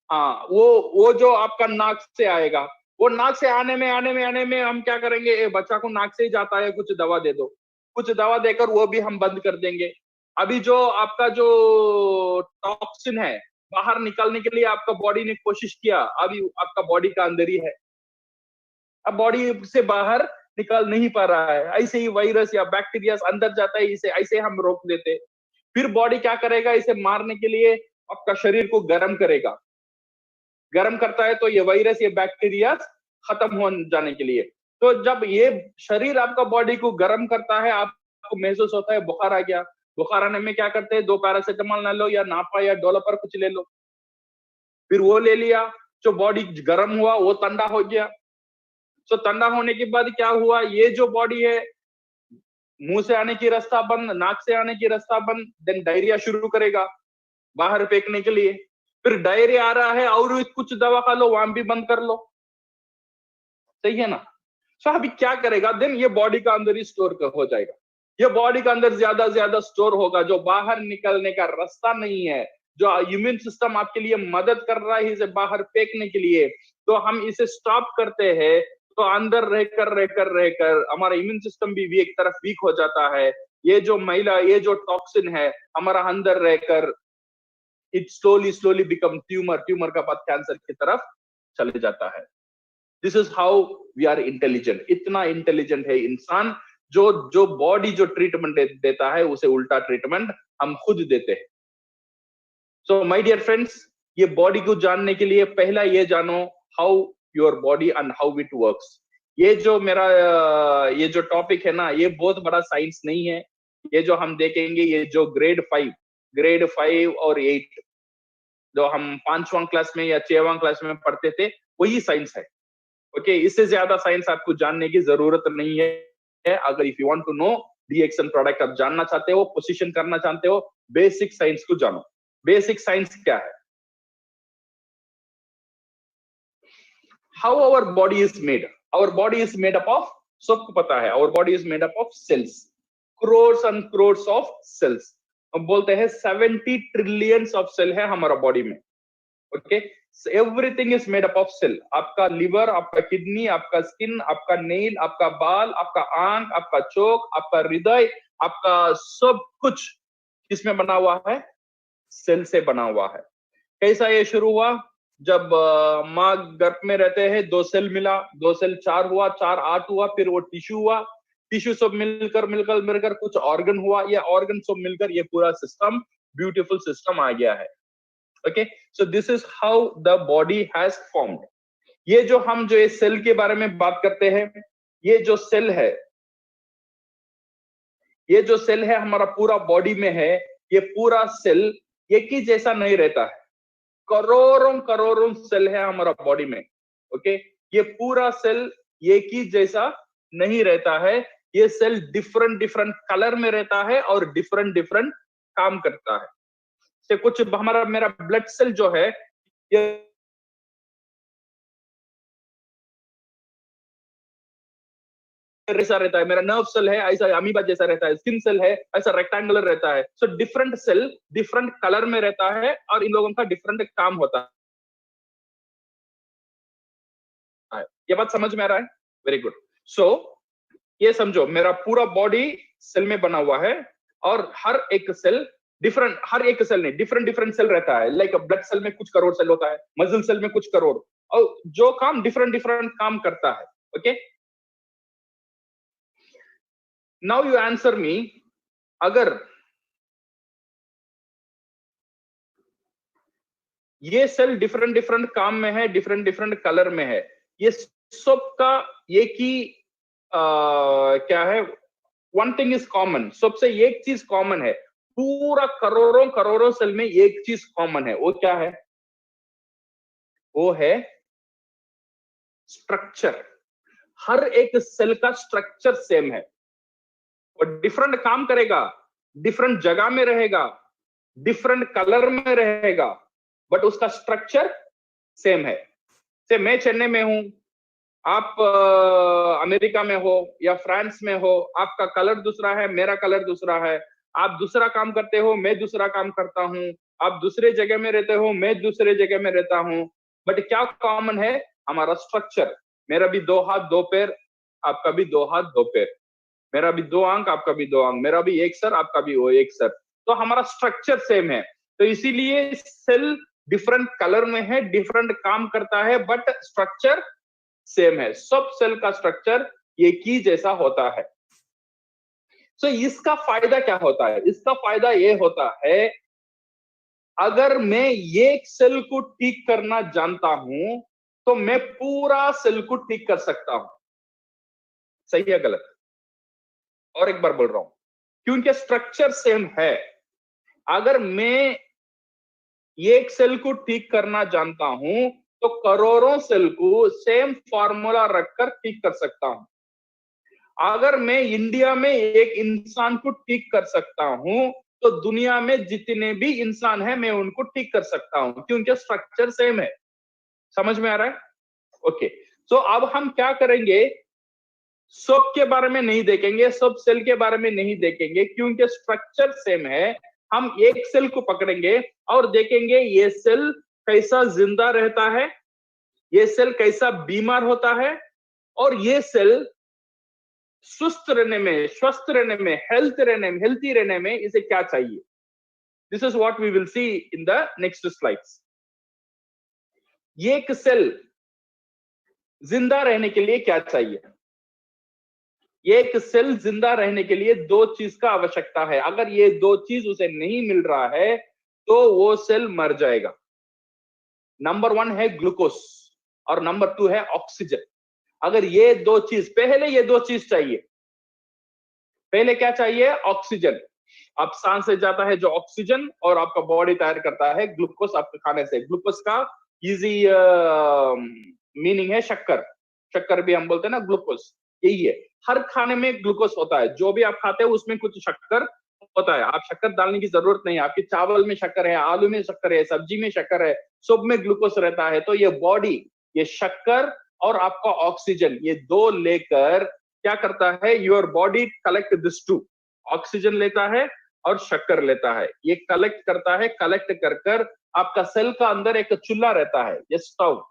हाँ, वो जो आपका नाक से आएगा, वो नाक से आने में हम क्या करेंगे, ए बच्चा को नाक से ही जाता है, कुछ दवा दे दो, कुछ दवा देकर वो भी हम बंद कर देंगे। अभी जो आपका जो टॉक्सिन है बाहर निकालने के लिए आपका बॉडी ने कोशिश किया, अभी आपका बॉडी का अंदर ही है, अब बॉडी से बाहर निकल नहीं पा रहा है। ऐसे ही वायरस या बैक्टीरिया अंदर जाता है, इसे ऐसे हम रोक देते। फिर बॉडी क्या करेगा, इसे मारने के लिए आपका शरीर को गर्म करेगा, गर्म करता है तो ये वायरस ये बैक्टीरिया खत्म हो जाने के लिए। तो जब ये शरीर आपका बॉडी को गर्म करता है, आपको महसूस होता है बुखार आ गया, बुखार आने में क्या करते हैं, 2 पैरासिटामोल ना लो या नापा या डोलोपर कुछ ले लो, फिर वो ले लिया, जो बॉडी गर्म हुआ वो ठंडा हो गया। तो ठंडा होने के बाद क्या हुआ, ये जो बॉडी है, मुंह से आने की रास्ता बंद, नाक से आने की रास्ता बंद, देन डायरिया शुरू करेगा बाहर फेंकने के लिए। फिर डायरिया आ रहा है और कुछ दवा खा लो, वहां भी बंद कर लो, सही है ना। सो अभी क्या करेगा, देन ये बॉडी का अंदर ही स्टोर हो जाएगा, ये बॉडी का अंदर ज्यादा स्टोर होगा, जो बाहर निकलने का रास्ता नहीं है, जो इम्यून सिस्टम आपके लिए मदद कर रहा है इसे बाहर फेंकने के लिए, तो हम इसे स्टॉप करते हैं, तो अंदर रहकर हमारा इम्यून सिस्टम भी एक तरफ वीक हो जाता है। ये जो महिला, ये जो टॉक्सिन है हमारा अंदर रहकर इट स्लोली बिकम ट्यूमर का बाद कैंसर की तरफ चले जाता है। This is how we are intelligent. इतना इंटेलिजेंट है इंसान, जो बॉडी जो ट्रीटमेंट देता है उसे उल्टा ट्रीटमेंट हम खुद देते हैं। सो माय डियर फ्रेंड्स, ये बॉडी को जानने के लिए पहला ये जानो how your body and how it works. ये जो मेरा ये जो टॉपिक है ना, ये बहुत बड़ा साइंस नहीं है। ये जो हम देखेंगे, ये जो ग्रेड 5 और 8 जो हम 5वां क्लास में या 6वां क्लास में पढ़ते थे, वही साइंस है। ओके, इससे ज्यादा साइंस आपको जानने की जरूरत नहीं है। अगर if you want to know DXN product आप जानना चाहते हो, पोजीशन करना चाहते हो, बेसिक साइंस को जानो। बेसिक साइंस क्या है, how our body is made. Our body is made up of, सबको पता है, our body is made up of cells, crores and crores of cells. हम बोलते हैं 70 ट्रिलियंस ऑफ सेल है हमारा बॉडी में। Okay, everything is made up of cell. आपका लिवर, आपका किडनी, आपका स्किन, आपका नेल, आपका बाल, आपका आंख, आपका चोक, आपका हृदय, आपका सब कुछ किसमें बना हुआ है, सेल से बना हुआ है। कैसा ये शुरू हुआ, जब माँ गर्भ में रहते हैं, 2 सेल मिला, 2 सेल 4 हुआ, 4 8 हुआ, फिर वो टिश्यू हुआ, टिश्यू सब मिलकर कुछ ऑर्गन हुआ, ये ऑर्गन सब मिलकर ये पूरा सिस्टम, ब्यूटीफुल सिस्टम आ गया है। Okay, so this is how the body has formed. ये जो हम जो ये सेल के बारे में बात करते हैं, ये जो सेल है, ये जो सेल है हमारा पूरा बॉडी में है, ये पूरा सेल एक ही जैसा नहीं रहता है, करोड़ों सेल है हमारा बॉडी में। ओके, ये पूरा सेल एक ही जैसा नहीं रहता है, ये सेल डिफरेंट कलर में रहता है और डिफरेंट काम करता है। से कुछ हमारा मेरा ब्लड सेल जो है, ये ऐसा रहता है, मेरा नर्व सेल है ऐसा अमीबा जैसा रहता है, स्किन सेल है ऐसा रेक्टेंगुलर रहता है। So different cell different colour में रहता है और इन लोगों का डिफरेंट काम होता है। ये बात समझ में आ रहा है? Very good. सो ये समझो, मेरा पूरा बॉडी सेल में बना हुआ है और हर एक सेल डिफरेंट, हर एक सेल में डिफरेंट डिफरेंट सेल रहता है। लाइक ब्लड सेल में कुछ करोड़ सेल होता है, मसल सेल में कुछ करोड़, और जो काम डिफरेंट डिफरेंट काम करता है। Okay, now you answer me, अगर ये सेल डिफरेंट डिफरेंट काम में है, डिफरेंट डिफरेंट कलर में है, ये सब का एक ही क्या है, वन थिंग इज कॉमन, सबसे एक चीज कॉमन है, पूरा करोड़ों करोड़ों सेल में एक चीज कॉमन है, वो क्या है? वो है स्ट्रक्चर। हर एक सेल का स्ट्रक्चर सेम है, और डिफरेंट काम करेगा, डिफरेंट जगह में रहेगा, डिफरेंट कलर में रहेगा, बट उसका स्ट्रक्चर सेम है। से मैं चेन्नई में हूं, आप अमेरिका में हो या फ्रांस में हो, आपका कलर दूसरा है, मेरा कलर दूसरा है, आप दूसरा काम करते हो, मैं दूसरा काम करता हूं, आप दूसरे जगह में रहते हो, मैं दूसरे जगह में रहता हूं, बट क्या कॉमन है? हमारा स्ट्रक्चर। मेरा भी 2 हाथ 2 पैर, आपका भी 2 हाथ 2 पैर, मेरा भी 2 आंख, आपका भी 2 आंख, मेरा भी एक सर, आपका भी वो एक सर, तो हमारा स्ट्रक्चर सेम है। तो इसीलिए सेल डिफरेंट कलर में है, डिफरेंट काम करता है, बट स्ट्रक्चर सेम है। सब सेल का स्ट्रक्चर एक ही जैसा होता है। सो इसका फायदा क्या होता है? इसका फायदा ये होता है, अगर मैं एक सेल को ठीक करना जानता हूं, तो मैं पूरा सेल को ठीक कर सकता हूं। सही है गलत? और एक बार बोल रहा हूं, क्योंकि स्ट्रक्चर सेम है। अगर मैं एक सेल को ठीक करना जानता हूं, तो करोड़ों सेल को सेम फॉर्मूला रखकर ठीक कर सकता हूं। अगर मैं इंडिया में एक इंसान को ठीक कर सकता हूं, तो दुनिया में जितने भी इंसान हैं, मैं उनको ठीक कर सकता हूं, क्योंकि स्ट्रक्चर सेम है। समझ में आ रहा है? ओके, सो अब हम क्या करेंगे, सब के बारे में नहीं देखेंगे, सब सेल के बारे में नहीं देखेंगे, क्योंकि स्ट्रक्चर सेम है। हम एक सेल को पकड़ेंगे और देखेंगे ये सेल कैसा जिंदा रहता है, ये सेल कैसा बीमार होता है, और ये सेल स्वस्थ रहने में, स्वस्थ रहने में, हेल्थी रहने में इसे क्या चाहिए। This is what we will see in the next slides. एक सेल जिंदा रहने के लिए क्या चाहिए? एक सेल जिंदा रहने के लिए 2 चीज का आवश्यकता है। अगर ये 2 चीज उसे नहीं मिल रहा है, तो वो सेल मर जाएगा। नंबर 1 है ग्लूकोज और नंबर 2 है ऑक्सीजन। अगर ये 2 चीज, पहले ये 2 चीज चाहिए। पहले क्या चाहिए? ऑक्सीजन। आप सांस से जाता है जो ऑक्सीजन, और आपका बॉडी तैयार करता है ग्लूकोज आपके खाने से। ग्लूकोज का इजी मीनिंग है शक्कर। शक्कर भी हम बोलते हैं ना, ग्लूकोज यही है। हर खाने में ग्लूकोज होता है, जो भी आप खाते हो उसमें कुछ शक्कर होता है। आप शक्कर डालने की जरूरत नहीं है। आपके चावल में शक्कर है, आलू में शक्कर है, सब्जी में शक्कर है, सब में ग्लूकोज रहता है। तो ये बॉडी, ये शक्कर और आपका ऑक्सीजन, ये 2 लेकर क्या करता है, your body collect this 2, oxygen लेता है और शक्कर लेता है। ये कलेक्ट करता है, कलेक्ट कर कर आपका सेल का अंदर एक चूल्हा रहता है, ये स्टोव,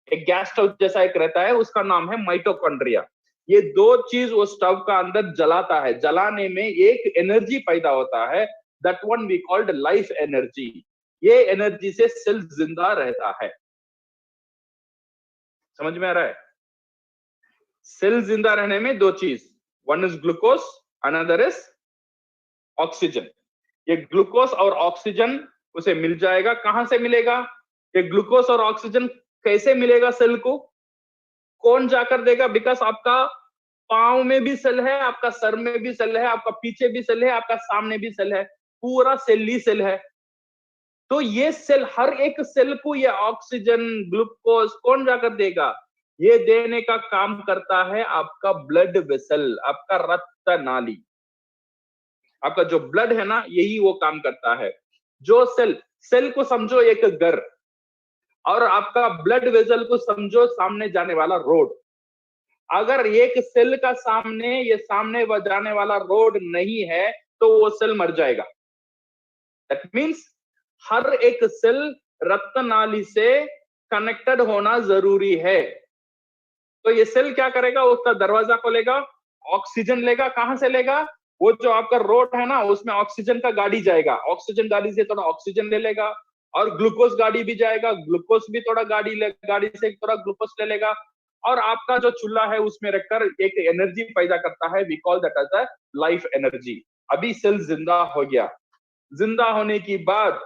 एक गैस स्टोव जैसा एक रहता है, उसका नाम है माइटोकॉन्ड्रिया। ये 2 चीज वो स्टोव का अंदर जलाता है। जलाने में एक एनर्जी पैदा होता है, that one we called life energy. ये एनर्जी से सेल जिंदा रहता है। समझ में आ रहा है? सेल जिंदा रहने में 2 चीज, one is glucose, another is oxygen. ये ग्लूकोज और ऑक्सीजन उसे मिल जाएगा। कहां से मिलेगा ये ग्लूकोज और ऑक्सीजन? कैसे मिलेगा सेल को? कौन जाकर देगा? बिकॉज आपका पांव में भी सेल है, आपका सर में भी सेल है, आपका पीछे भी सेल है, आपका सामने भी सेल है, पूरा सेल ही सेल है। तो ये सेल, हर एक सेल को ये ऑक्सीजन, ग्लूकोज कौन जाकर देगा? ये देने का काम करता है आपका ब्लड वेसल, आपका रक्त नाली। आपका जो ब्लड है ना, यही वो काम करता है। जो सेल को समझो एक घर, और आपका ब्लड वेसल को समझो सामने जाने वाला रोड। अगर एक सेल का सामने, ये सामने जाने वाला रोड नहीं है, तो वो सेल मर जाएगा। दैट मीन्स हर एक सेल रक्त नाली से कनेक्टेड होना जरूरी है। तो ये सेल क्या करेगा? उसका दरवाजा खोलेगा, ऑक्सीजन लेगा। कहां से लेगा? वो जो आपका रोड है ना, उसमें ऑक्सीजन का गाड़ी जाएगा, ऑक्सीजन गाड़ी से थोड़ा ऑक्सीजन ले लेगा, और ग्लूकोज गाड़ी भी जाएगा, ग्लूकोज भी थोड़ा गाड़ी से थोड़ा ग्लूकोज ले लेगा, और आपका जो चूल्हा है उसमें रखकर एक एनर्जी पैदा करता है, we call that as a life energy. अभी सेल जिंदा हो गया, जिंदा होने की बाद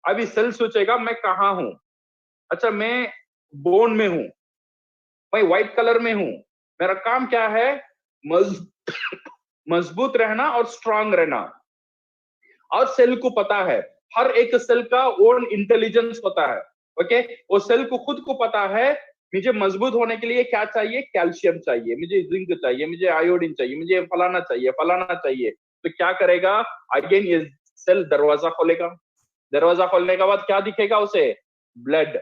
अभी सेल सोचेगा मैं कहाँ हूं, अच्छा मैं बोन में हूं, मैं व्हाइट कलर में हूं, मेरा काम क्या है, मजबूत रहना और स्ट्रांग रहना। और सेल को पता है, हर एक सेल का ओन इंटेलिजेंस होता है, ओके। वो सेल को खुद को पता है मुझे मजबूत होने के लिए क्या चाहिए, कैल्शियम चाहिए, मुझे जिंक चाहिए, मुझे आयोडीन चाहिए, मुझे फलाना चाहिए, फलाना चाहिए। तो क्या करेगा, अगेन ये सेल दरवाजा खोलेगा, दरवाजा खोलने के बाद क्या दिखेगा उसे, ब्लड,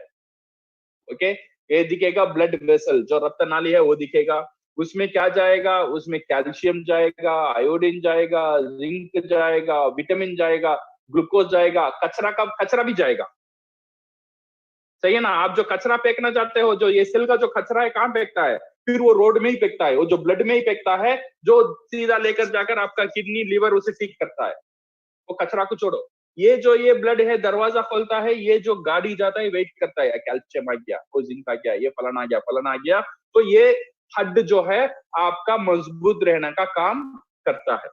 ओके। ये दिखेगा ब्लड वेसल, जो रक्त नाली है वो दिखेगा, उसमें क्या जाएगा, उसमें कैल्शियम जाएगा, आयोडीन जाएगा, जिंक जाएगा, विटामिन जाएगा, ग्लूकोज जाएगा, कचरा भी जाएगा, सही है ना। आप जो कचरा फेंकना चाहते हो, जो ये सेल का जो कचरा है, कहाँ फेंकता है, फिर वो रोड में ही फेंकता है, वो जो ब्लड में ही फेंकता है, जो सीधा लेकर जाकर आपका किडनी लिवर उसे ठीक करता है। वो कचरा को छोड़ो, ये ब्लड है दरवाजा खोलता है, ये जो गाड़ी जाता है वेट करता है, कैल्शियम आ गया, वो जिंक आ गया, ये फलाना आ गया, फलाना आ गया। तो ये हड्ड जो है आपका मजबूत रहने का काम करता है।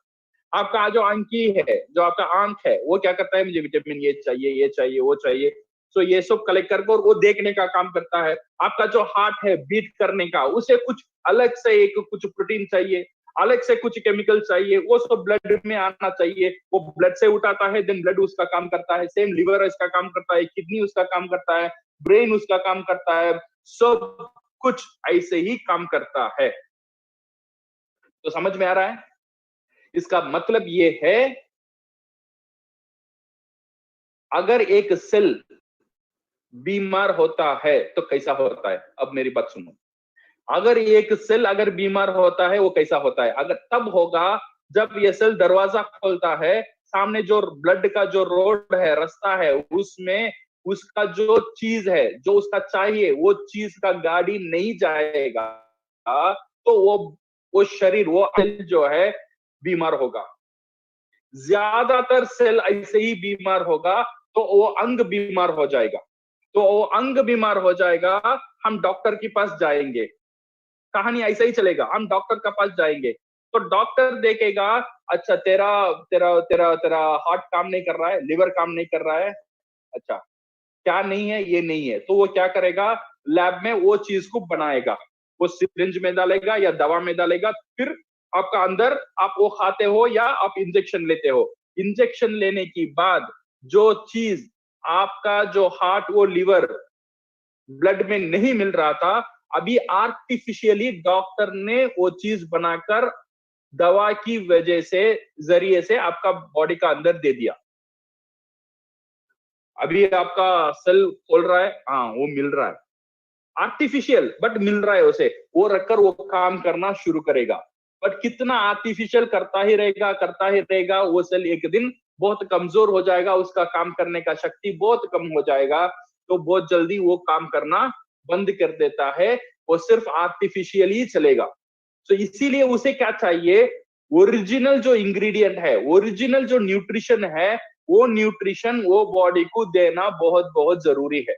आपका जो आंखी है, जो आपका आंख है, वो क्या करता है, मुझे विटामिन ये चाहिए, ये चाहिए, वो चाहिए, तो ये सब कलेक्ट करके और वो देखने का काम करता है। आपका जो हार्ट है बीट करने का, उसे कुछ अलग से एक कुछ प्रोटीन चाहिए, अलग से कुछ केमिकल चाहिए, वो सब ब्लड में आना चाहिए, वो ब्लड से उठाता है, देन ब्लड उसका काम करता है, सेम लिवर इसका काम करता है, किडनी उसका काम करता है, ब्रेन उसका काम करता है, सब कुछ ऐसे ही काम करता है। तो समझ में आ रहा है, इसका मतलब ये है, अगर एक सेल बीमार होता है तो कैसा होता है, अब मेरी बात सुनो। अगर एक सेल अगर बीमार होता है वो कैसा होता है, अगर तब होगा जब ये सेल दरवाजा खोलता है, सामने जो ब्लड का जो रोड है, रास्ता है, उसमें उसका जो चीज है, जो उसका चाहिए, वो चीज का गाड़ी नहीं जाएगा, तो वो शरीर, वो सेल जो है बीमार होगा। ज्यादातर सेल ऐसे ही बीमार होगा, तो वो अंग बीमार हो जाएगा। तो वो अंग बीमार हो जाएगा, हम डॉक्टर के पास जाएंगे, कहानी ऐसा ही चलेगा, हम डॉक्टर के पास जाएंगे, तो डॉक्टर देखेगा, अच्छा तेरा तेरा तेरा तेरा हार्ट काम नहीं कर रहा है, लिवर काम नहीं कर रहा है, अच्छा क्या नहीं है, ये नहीं है, तो वो क्या करेगा, लैब में वो चीज को बनाएगा, वो सिरिंज में डालेगा या दवा में डालेगा, फिर आपका अंदर आप वो खाते हो या आप इंजेक्शन लेते हो। इंजेक्शन लेने की बाद जो चीज आपका जो हार्ट, वो लिवर, ब्लड में नहीं मिल रहा था, अभी आर्टिफिशियली डॉक्टर ने वो चीज बनाकर दवा की वजह से, जरिए से आपका बॉडी का अंदर दे दिया। अभी आपका सेल खोल रहा है, हाँ वो मिल रहा है, आर्टिफिशियल बट मिल रहा है उसे, वो रखकर वो काम करना शुरू करेगा। बट कितना आर्टिफिशियल करता ही रहेगा, करता ही रहेगा, वो सेल एक दिन बहुत कमजोर हो जाएगा, उसका काम करने का शक्ति बहुत कम हो जाएगा, तो बहुत जल्दी वो काम करना बंद कर देता है, वो सिर्फ आर्टिफिशियल ही चलेगा। तो इसीलिए उसे क्या चाहिए, ओरिजिनल जो इंग्रेडिएंट है, ओरिजिनल जो न्यूट्रिशन है, वो न्यूट्रिशन वो बॉडी को देना बहुत बहुत जरूरी है,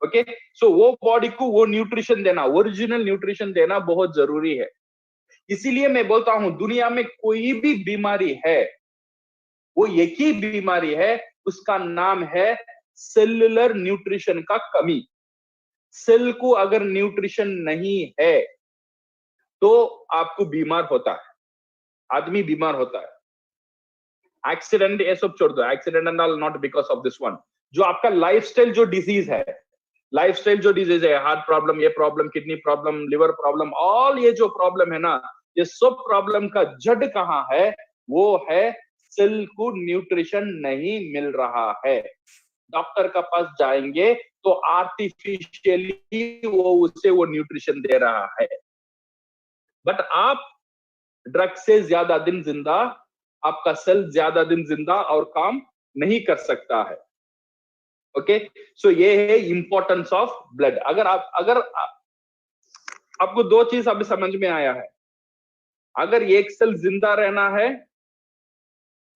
ओके। सो वो बॉडी को वो न्यूट्रिशन देना, ओरिजिनल न्यूट्रिशन देना बहुत जरूरी है। इसीलिए मैं बोलता हूं, दुनिया में कोई भी बीमारी है, वो एक ही बीमारी है, उसका नाम है सेलुलर न्यूट्रिशन का कमी। सेल को अगर न्यूट्रिशन नहीं है तो आपको बीमार होता है, आदमी बीमार होता है। एक्सीडेंट ये सब छोड़ दो, accident and all not because of this one. जो आपका लाइफस्टाइल जो डिजीज है, लाइफस्टाइल जो डिजीज है, हार्ट प्रॉब्लम, ये problem, kidney problem, liver problem, all ये जो प्रॉब्लम है ना, ये सब प्रॉब्लम का जड़ कहाँ है, वो है सेल को न्यूट्रिशन नहीं मिल रहा है। डॉक्टर का पास जाएंगे तो आर्टिफिशियली वो उसे वो न्यूट्रिशन दे रहा है, बट आप ड्रग से ज्यादा दिन जिंदा, आपका सेल ज्यादा दिन जिंदा और काम नहीं कर सकता है, ओके। सो ये है इंपॉर्टेंस ऑफ ब्लड। अगर आपको दो चीज अभी समझ में आया है, अगर एक सेल जिंदा रहना है,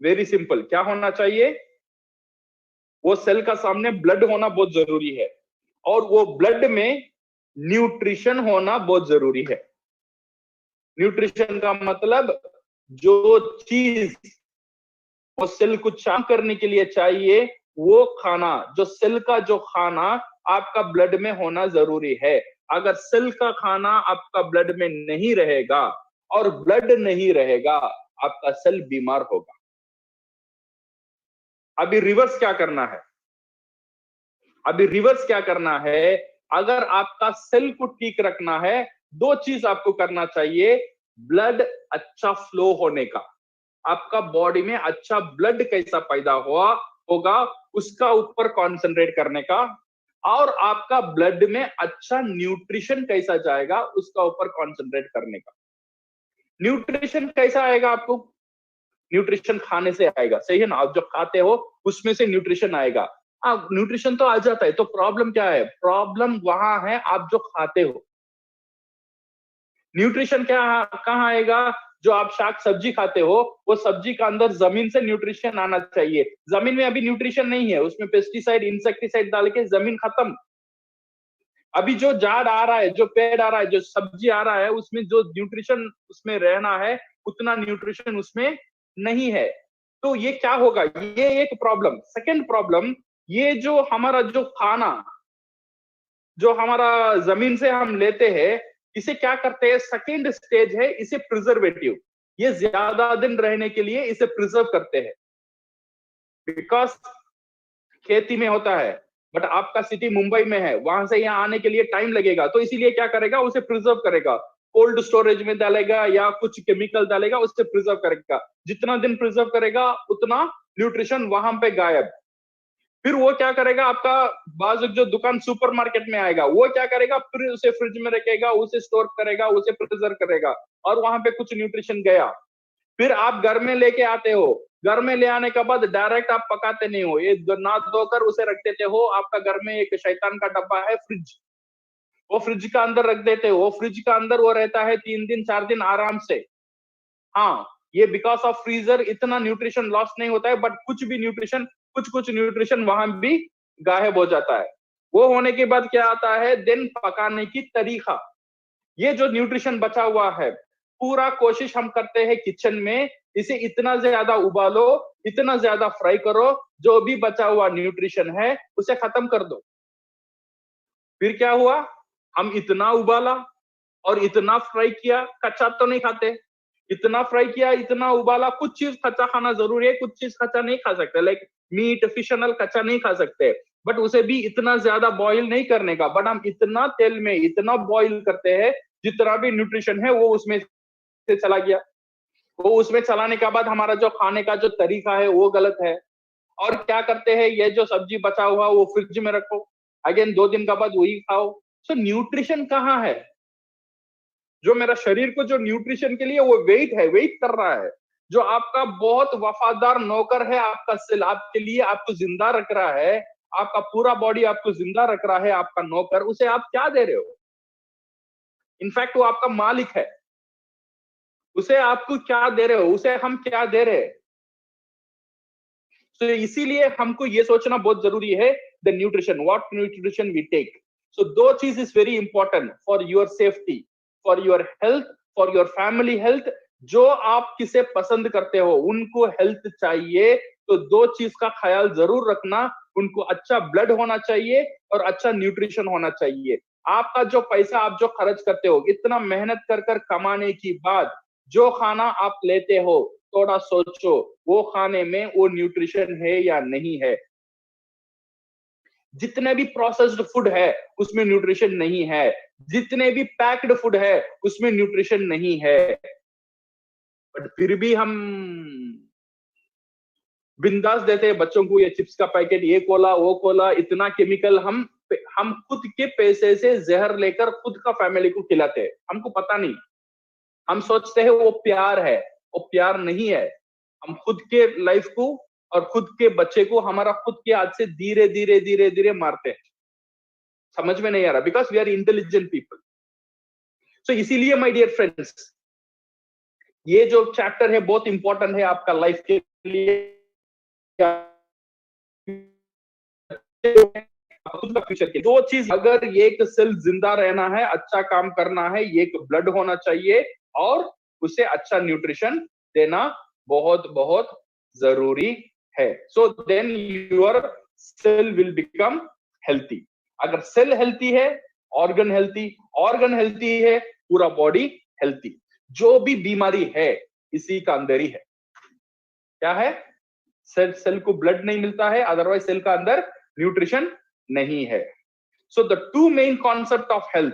वेरी सिंपल, क्या होना चाहिए? वो सेल का सामने ब्लड होना बहुत जरूरी है, और वो ब्लड में न्यूट्रिशन होना बहुत जरूरी है। न्यूट्रिशन का मतलब जो चीज वो सेल को काम करने के लिए चाहिए, वो खाना, जो सेल का जो खाना आपका ब्लड में होना जरूरी है। अगर सेल का खाना आपका ब्लड में नहीं रहेगा और ब्लड नहीं रहेगा, आपका सेल बीमार होगा। अभी रिवर्स क्या करना है? अभी रिवर्स क्या करना है? अगर आपका सेल को ठीक रखना है, दो चीज आपको करना चाहिए। ब्लड अच्छा फ्लो होने का, आपका बॉडी में अच्छा ब्लड कैसा पैदा हुआ होगा उसका ऊपर कंसंट्रेट करने का, और आपका ब्लड में अच्छा न्यूट्रिशन कैसा जाएगा उसका ऊपर कंसंट्रेट करने का। न्यूट्रिशन कैसा आएगा आपको? न्यूट्रिशन खाने से आएगा, सही है ना? आप जो खाते हो उसमें से न्यूट्रिशन आएगा। हाँ, न्यूट्रिशन तो आ जाता है, तो प्रॉब्लम क्या है? प्रॉब्लम वहां है आप जो खाते हो। न्यूट्रिशन क्या कहाँ आएगा? जो आप शाक सब्जी खाते हो, वो सब्जी का अंदर जमीन से न्यूट्रिशन आना चाहिए। जमीन में अभी न्यूट्रिशन नहीं है, उसमें पेस्टिसाइड इंसेक्टिसाइड डाल के जमीन खत्म। अभी जो झाड़ आ रहा है, जो पेड़ आ रहा है, जो सब्जी आ रहा है, उसमें जो न्यूट्रिशन उसमें रहना है उतना न्यूट्रिशन उसमें नहीं है। तो ये क्या होगा? ये एक प्रॉब्लम। सेकंड प्रॉब्लम, ये जो हमारा जो खाना जो हमारा जमीन से हम लेते हैं, इसे क्या करते हैं? सेकेंड स्टेज है इसे प्रिजर्वेटिव। ये ज्यादा दिन रहने के लिए इसे प्रिजर्व करते हैं, बिकॉज खेती में होता है, बट आपका सिटी मुंबई में है, वहां से यहाँ आने के लिए टाइम लगेगा, तो इसीलिए क्या करेगा? उसे प्रिजर्व करेगा, कोल्ड स्टोरेज में डालेगा या कुछ केमिकल डालेगा, उससे प्रिजर्व करेगा। जितना दिन प्रिजर्व करेगा उतना न्यूट्रिशन वहां पे गायब। फिर वो क्या करेगा? आपका बाजू जो दुकान सुपरमार्केट में आएगा, वो क्या करेगा? फिर उसे फ्रिज में रखेगा, उसे स्टोर करेगा, उसे प्रिजर्व करेगा, और वहां पे कुछ न्यूट्रिशन गया। फिर आप घर में लेके आते हो, घर में ले आने के बाद डायरेक्ट आप पकाते नहीं हो, ये ना धोकर उसे रख देते हो। आपका घर में एक शैतान का डब्बा है फ्रिज, वो फ्रिज का अंदर रख देते हो। वो फ्रिज का अंदर वो रहता है 3 दिन 4 दिन आराम से। हाँ, ये बिकॉज ऑफ फ्रीजर इतना न्यूट्रिशन लॉस नहीं होता है, बट कुछ भी न्यूट्रिशन, कुछ कुछ न्यूट्रिशन वहां भी गायब हो जाता है। वो होने के बाद क्या आता है? देन पकाने की तरीका। ये जो न्यूट्रिशन बचा हुआ है, पूरा कोशिश हम करते हैं किचन में, इसे इतना ज्यादा उबालो, इतना ज्यादा फ्राई करो, जो भी बचा हुआ न्यूट्रिशन है उसे खत्म कर दो। फिर क्या हुआ? हम इतना उबाला और इतना फ्राई किया, कच्चा तो नहीं खाते, इतना फ्राई किया, इतना उबाला। कुछ चीज कच्चा खाना जरूरी है, कुछ चीज कच्चा नहीं खा सकते, लाइक मीट फिश एंड कच्चा नहीं खा सकते, बट उसे भी इतना ज्यादा बॉईल नहीं करने का। बट हम इतना तेल में इतना बॉईल करते हैं, जितना भी न्यूट्रिशन है वो उसमें से चला गया। वो उसमें चलाने के बाद हमारा जो खाने का जो तरीका है वो गलत है। और क्या करते हैं? ये जो सब्जी बचा हुआ वो फ्रिज में रखो, अगेन 2 दिन के बाद वही खाओ। सो न्यूट्रिशन कहाँ है? जो मेरा शरीर को जो न्यूट्रिशन के लिए वो वेट है, वेट कर रहा है, जो आपका बहुत वफादार नौकर है, आपका सेल आपके लिए आपको जिंदा रख रहा है, आपका पूरा बॉडी आपको जिंदा रख रहा है, आपका नौकर, उसे आप क्या दे रहे हो? इनफैक्ट वो आपका मालिक है, उसे आपको क्या दे रहे हो? उसे हम क्या दे रहे हैं? तो इसीलिए हमको ये सोचना बहुत जरूरी है, the nutrition, what nutrition we take. So दो चीज is very important for your safety, for your health, for your family health. जो आप किसे पसंद करते हो उनको हेल्थ चाहिए, तो दो चीज का ख्याल जरूर रखना, उनको अच्छा ब्लड होना चाहिए और अच्छा न्यूट्रिशन होना चाहिए। आपका जो पैसा आप जो खर्च करते हो, इतना मेहनत कर कर कमाने की बाद जो खाना आप लेते हो, थोड़ा सोचो वो खाने में वो न्यूट्रिशन है या नहीं है। जितने भी प्रोसेस्ड फूड है उसमें न्यूट्रिशन नहीं है, जितने भी पैक्ड फूड है उसमें न्यूट्रिशन नहीं है, बट फिर भी हम बिंदास देते हैं बच्चों को, ये चिप्स का पैकेट, ये कोला वो कोला, इतना केमिकल। हम खुद के पैसे से जहर लेकर खुद का फैमिली को खिलाते हैं, हमको पता नहीं। हम सोचते हैं वो प्यार है, वो प्यार नहीं है। हम खुद के लाइफ को और खुद के बच्चे को हमारा खुद के हाथ से धीरे धीरे धीरे धीरे मारते हैं। समझ में नहीं आ रहा, because we are intelligent people. So इसीलिए माय डियर फ्रेंड्स, ये जो चैप्टर है बहुत इंपॉर्टेंट है आपका लाइफ के लिए, खुद का फ्यूचर के। दो चीज, अगर एक सेल जिंदा रहना है, अच्छा काम करना है, एक ब्लड होना चाहिए और उसे अच्छा न्यूट्रिशन देना बहुत बहुत जरूरी है। So then your cell will become healthy. अगर सेल हेल्थी है, ऑर्गन हेल्थी है, पूरा बॉडी हेल्थी। जो भी बीमारी है इसी का अंदर ही है। क्या है? सेल को ब्लड नहीं मिलता है, अदरवाइज सेल का अंदर न्यूट्रिशन नहीं है। So the two main concept of health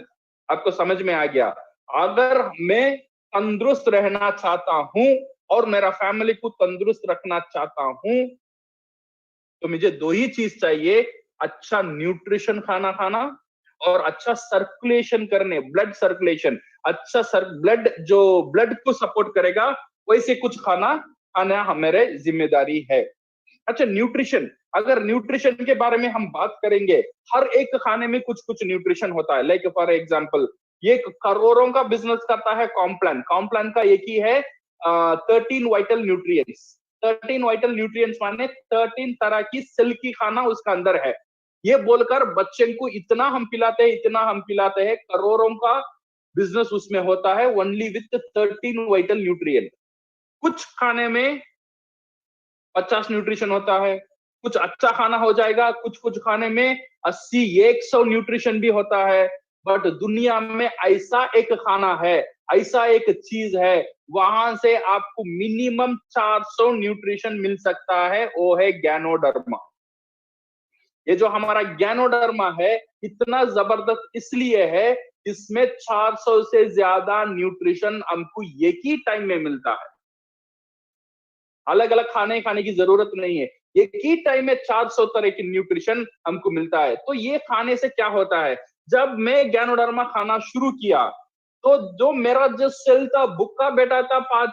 आपको समझ में आ गया। अगर मैं तंदुरुस्त रहना चाहता हूं और मेरा फैमिली को तंदुरुस्त रखना चाहता हूं तो मुझे दो ही चीज चाहिए, अच्छा न्यूट्रिशन खाना और अच्छा सर्कुलेशन करने, ब्लड सर्कुलेशन, अच्छा ब्लड जो ब्लड को सपोर्ट करेगा वैसे कुछ खाना हमारे जिम्मेदारी है। अच्छा न्यूट्रिशन, अगर न्यूट्रिशन के बारे में हम बात करेंगे, हर एक खाने में कुछ कुछ न्यूट्रिशन होता है। लाइक फॉर एग्जांपल, ये करोड़ों का बिजनेस करता है कॉम्प्लान का एक ही है 13 वाइटल न्यूट्रिएंट्स। 13 वाइटल न्यूट्रिएंट्स माने 13 तरह की सेल की खाना उसका अंदर है। ये बोलकर बच्चे को इतना हम पिलाते हैं, करोड़ों का बिजनेस उसमें होता है ओनली विथ 13 वाइटल न्यूट्रिएंट। कुछ खाने में 50 न्यूट्रिशन होता है, कुछ अच्छा खाना हो जाएगा, कुछ खाने में 80-100 न्यूट्रिशन भी होता है। बट दुनिया में ऐसा एक खाना है, ऐसा एक चीज है, वहां से आपको मिनिमम 400 न्यूट्रिशन मिल सकता है, वो है गैनोडर्मा। ये जो हमारा गैनोडर्मा है इतना जबरदस्त इसलिए है, इसमें 400 से ज्यादा न्यूट्रिशन हमको एक ही टाइम में मिलता है। अलग अलग खाने की जरूरत नहीं है, एक ही टाइम में 400 तरह की न्यूट्रिशन हमको मिलता है। तो ये खाने से क्या होता है, जब मैं गैनोडर्मा खाना शुरू किया तो जो मेरा जो सेल था, भूखा बैठा था 5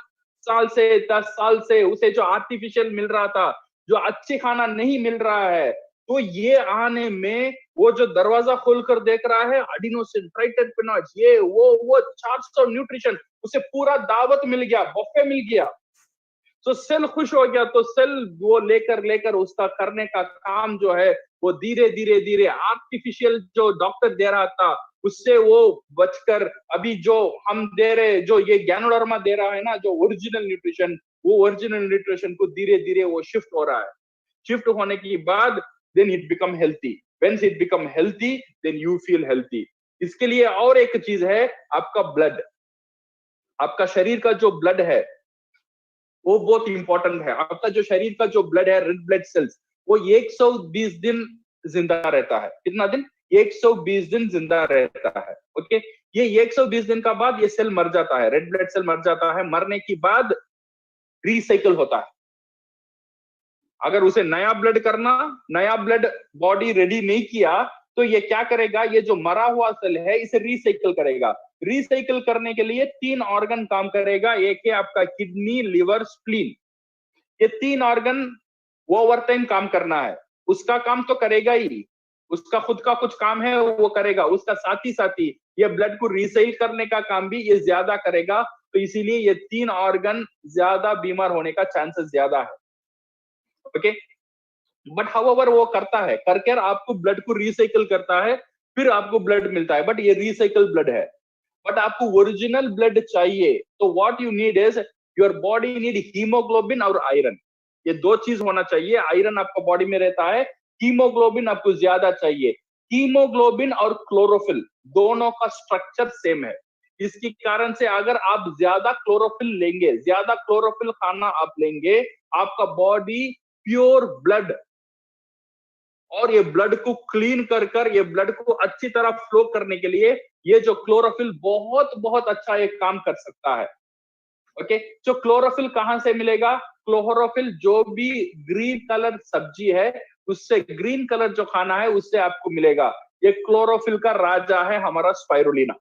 साल से 10 साल से, उसे जो आर्टिफिशियल मिल रहा था, जो अच्छी खाना नहीं मिल रहा है, तो ये आने में वो जो दरवाजा खोलकर देख रहा है, एडिनोसिन, ट्राइटरपेनॉइड्स, ये वो 400 न्यूट्रिशन, उसे पूरा दावत मिल गया, बफे मिल गया। तो सेल खुश हो गया, तो सेल वो लेकर उसका करने का काम जो है वो धीरे आर्टिफिशियल जो डॉक्टर दे रहा था उससे वो बचकर अभी जो हम दे रहे, जो ये गैनोडर्मा दे रहा है ना, जो ओरिजिनल न्यूट्रिशन, वो ओरिजिनल न्यूट्रिशन को धीरे वो शिफ्ट हो रहा है। शिफ्ट होने के बाद then it become healthy. When it become healthy then you feel healthy. इसके लिए और एक चीज है, आपका ब्लड, आपका शरीर का जो ब्लड है वो बहुत इंपॉर्टेंट है। आपका जो शरीर का जो ब्लड है, रेड ब्लड सेल्स, वो 120 दिन जिंदा रहता है। कितना दिन? 120 दिन जिंदा रहता है। ओके, ये 120 दिन का बाद ये सेल मर जाता है, रेड ब्लड सेल मर जाता है। मरने के बाद रिसाइकिल होता है। अगर उसे नया ब्लड करना, नया ब्लड बॉडी रेडी नहीं किया तो ये क्या करेगा, ये जो मरा हुआ सेल है इसे रिसाइकिल करेगा। रिसाइकिल करने के लिए 3 ऑर्गन काम करेगा। एक है आपका किडनी, लिवर, स्प्लीन। ये 3 ऑर्गन वो ओवर टाइम काम करना है। उसका काम तो करेगा ही, उसका खुद का कुछ काम है वो करेगा, उसका साथ ही ये ब्लड को रिसाइकिल करने का काम भी ये ज्यादा करेगा। तो इसीलिए ये 3 ऑर्गन ज्यादा बीमार होने का चांसेस ज्यादा है। ओके, बट हाउएवर वो करता है, करके आपको ब्लड को रिसाइकिल करता है, फिर आपको ब्लड मिलता है। बट ये रिसाइकिल ब्लड है। बट आपको ओरिजिनल ब्लड चाहिए तो what you need is, your body need haemoglobin और आयरन। ये दो चीज होना चाहिए। आयरन आपका बॉडी में रहता है, हीमोग्लोबिन आपको ज्यादा चाहिए। हीमोग्लोबिन और क्लोरोफिल दोनों का स्ट्रक्चर सेम है। इसके कारण से अगर आप ज्यादा क्लोरोफिल लेंगे, ज्यादा क्लोरोफिल खाना आप लेंगे, आपका बॉडी प्योर ब्लड और ये ब्लड को क्लीन कर ये ब्लड को अच्छी तरह फ्लो करने के लिए ये जो क्लोरोफिल बहुत अच्छा एक काम कर सकता है। ओके, जो क्लोरोफिल कहां से मिलेगा? क्लोरोफिल जो भी ग्रीन कलर सब्जी है उससे, ग्रीन कलर जो खाना है उससे आपको मिलेगा। ये क्लोरोफिल का राजा है हमारा स्पाइरुलिना।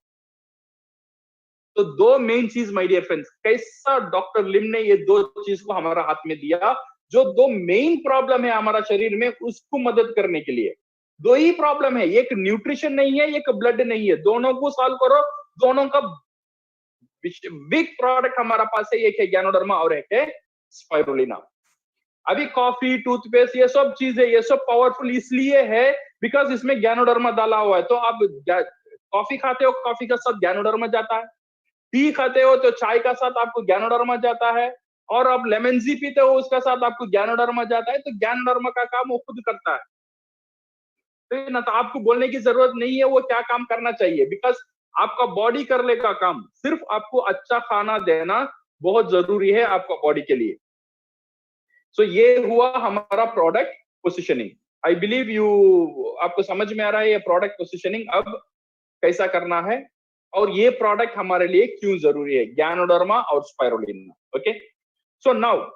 तो दो मेन चीज माय डियर फ्रेंड्स, कैसा डॉक्टर लिम ने ये दो चीज को हमारा हाथ में दिया, जो दो मेन प्रॉब्लम है हमारा शरीर में उसको मदद करने के लिए। दो ही प्रॉब्लम है, एक न्यूट्रिशन नहीं है, एक ब्लड नहीं है। दोनों को सॉल्व करो, दोनों का बिग प्रोडक्ट हमारा पास है, एक है ज्ञानोडर्मा और एक है स्पाइरुलिना। अभी कॉफी, टूथपेस्ट, ये सब चीजें, ये सब पावरफुल इसलिए है बिकॉज इसमें ज्ञानोडर्मा डाला हुआ है। तो आप कॉफी खाते हो, कॉफी का साथ ज्ञानोडर्मा जाता है। टी खाते हो तो चाय का साथ आपको ज्ञानोडर्मा जाता है। और आप लेमन जी पीते हो, उसका साथ आपको ज्ञानोडर्मा जाता है। तो ज्ञानोडर्मा का काम वो खुद करता है, तो ना तो आपको बोलने की जरूरत नहीं है वो क्या काम करना चाहिए, बिकॉज आपका बॉडी कर लेगा काम। सिर्फ आपको अच्छा खाना देना बहुत जरूरी है आपका बॉडी के लिए। सो ये हुआ हमारा product positioning. I believe you, आपको समझ में आ रहा है ये प्रोडक्ट पोजिशनिंग अब कैसा करना है और ये प्रोडक्ट हमारे लिए क्यों जरूरी है, ज्ञानोडर्मा और स्पाइरुलिना। ओके, सो नाउ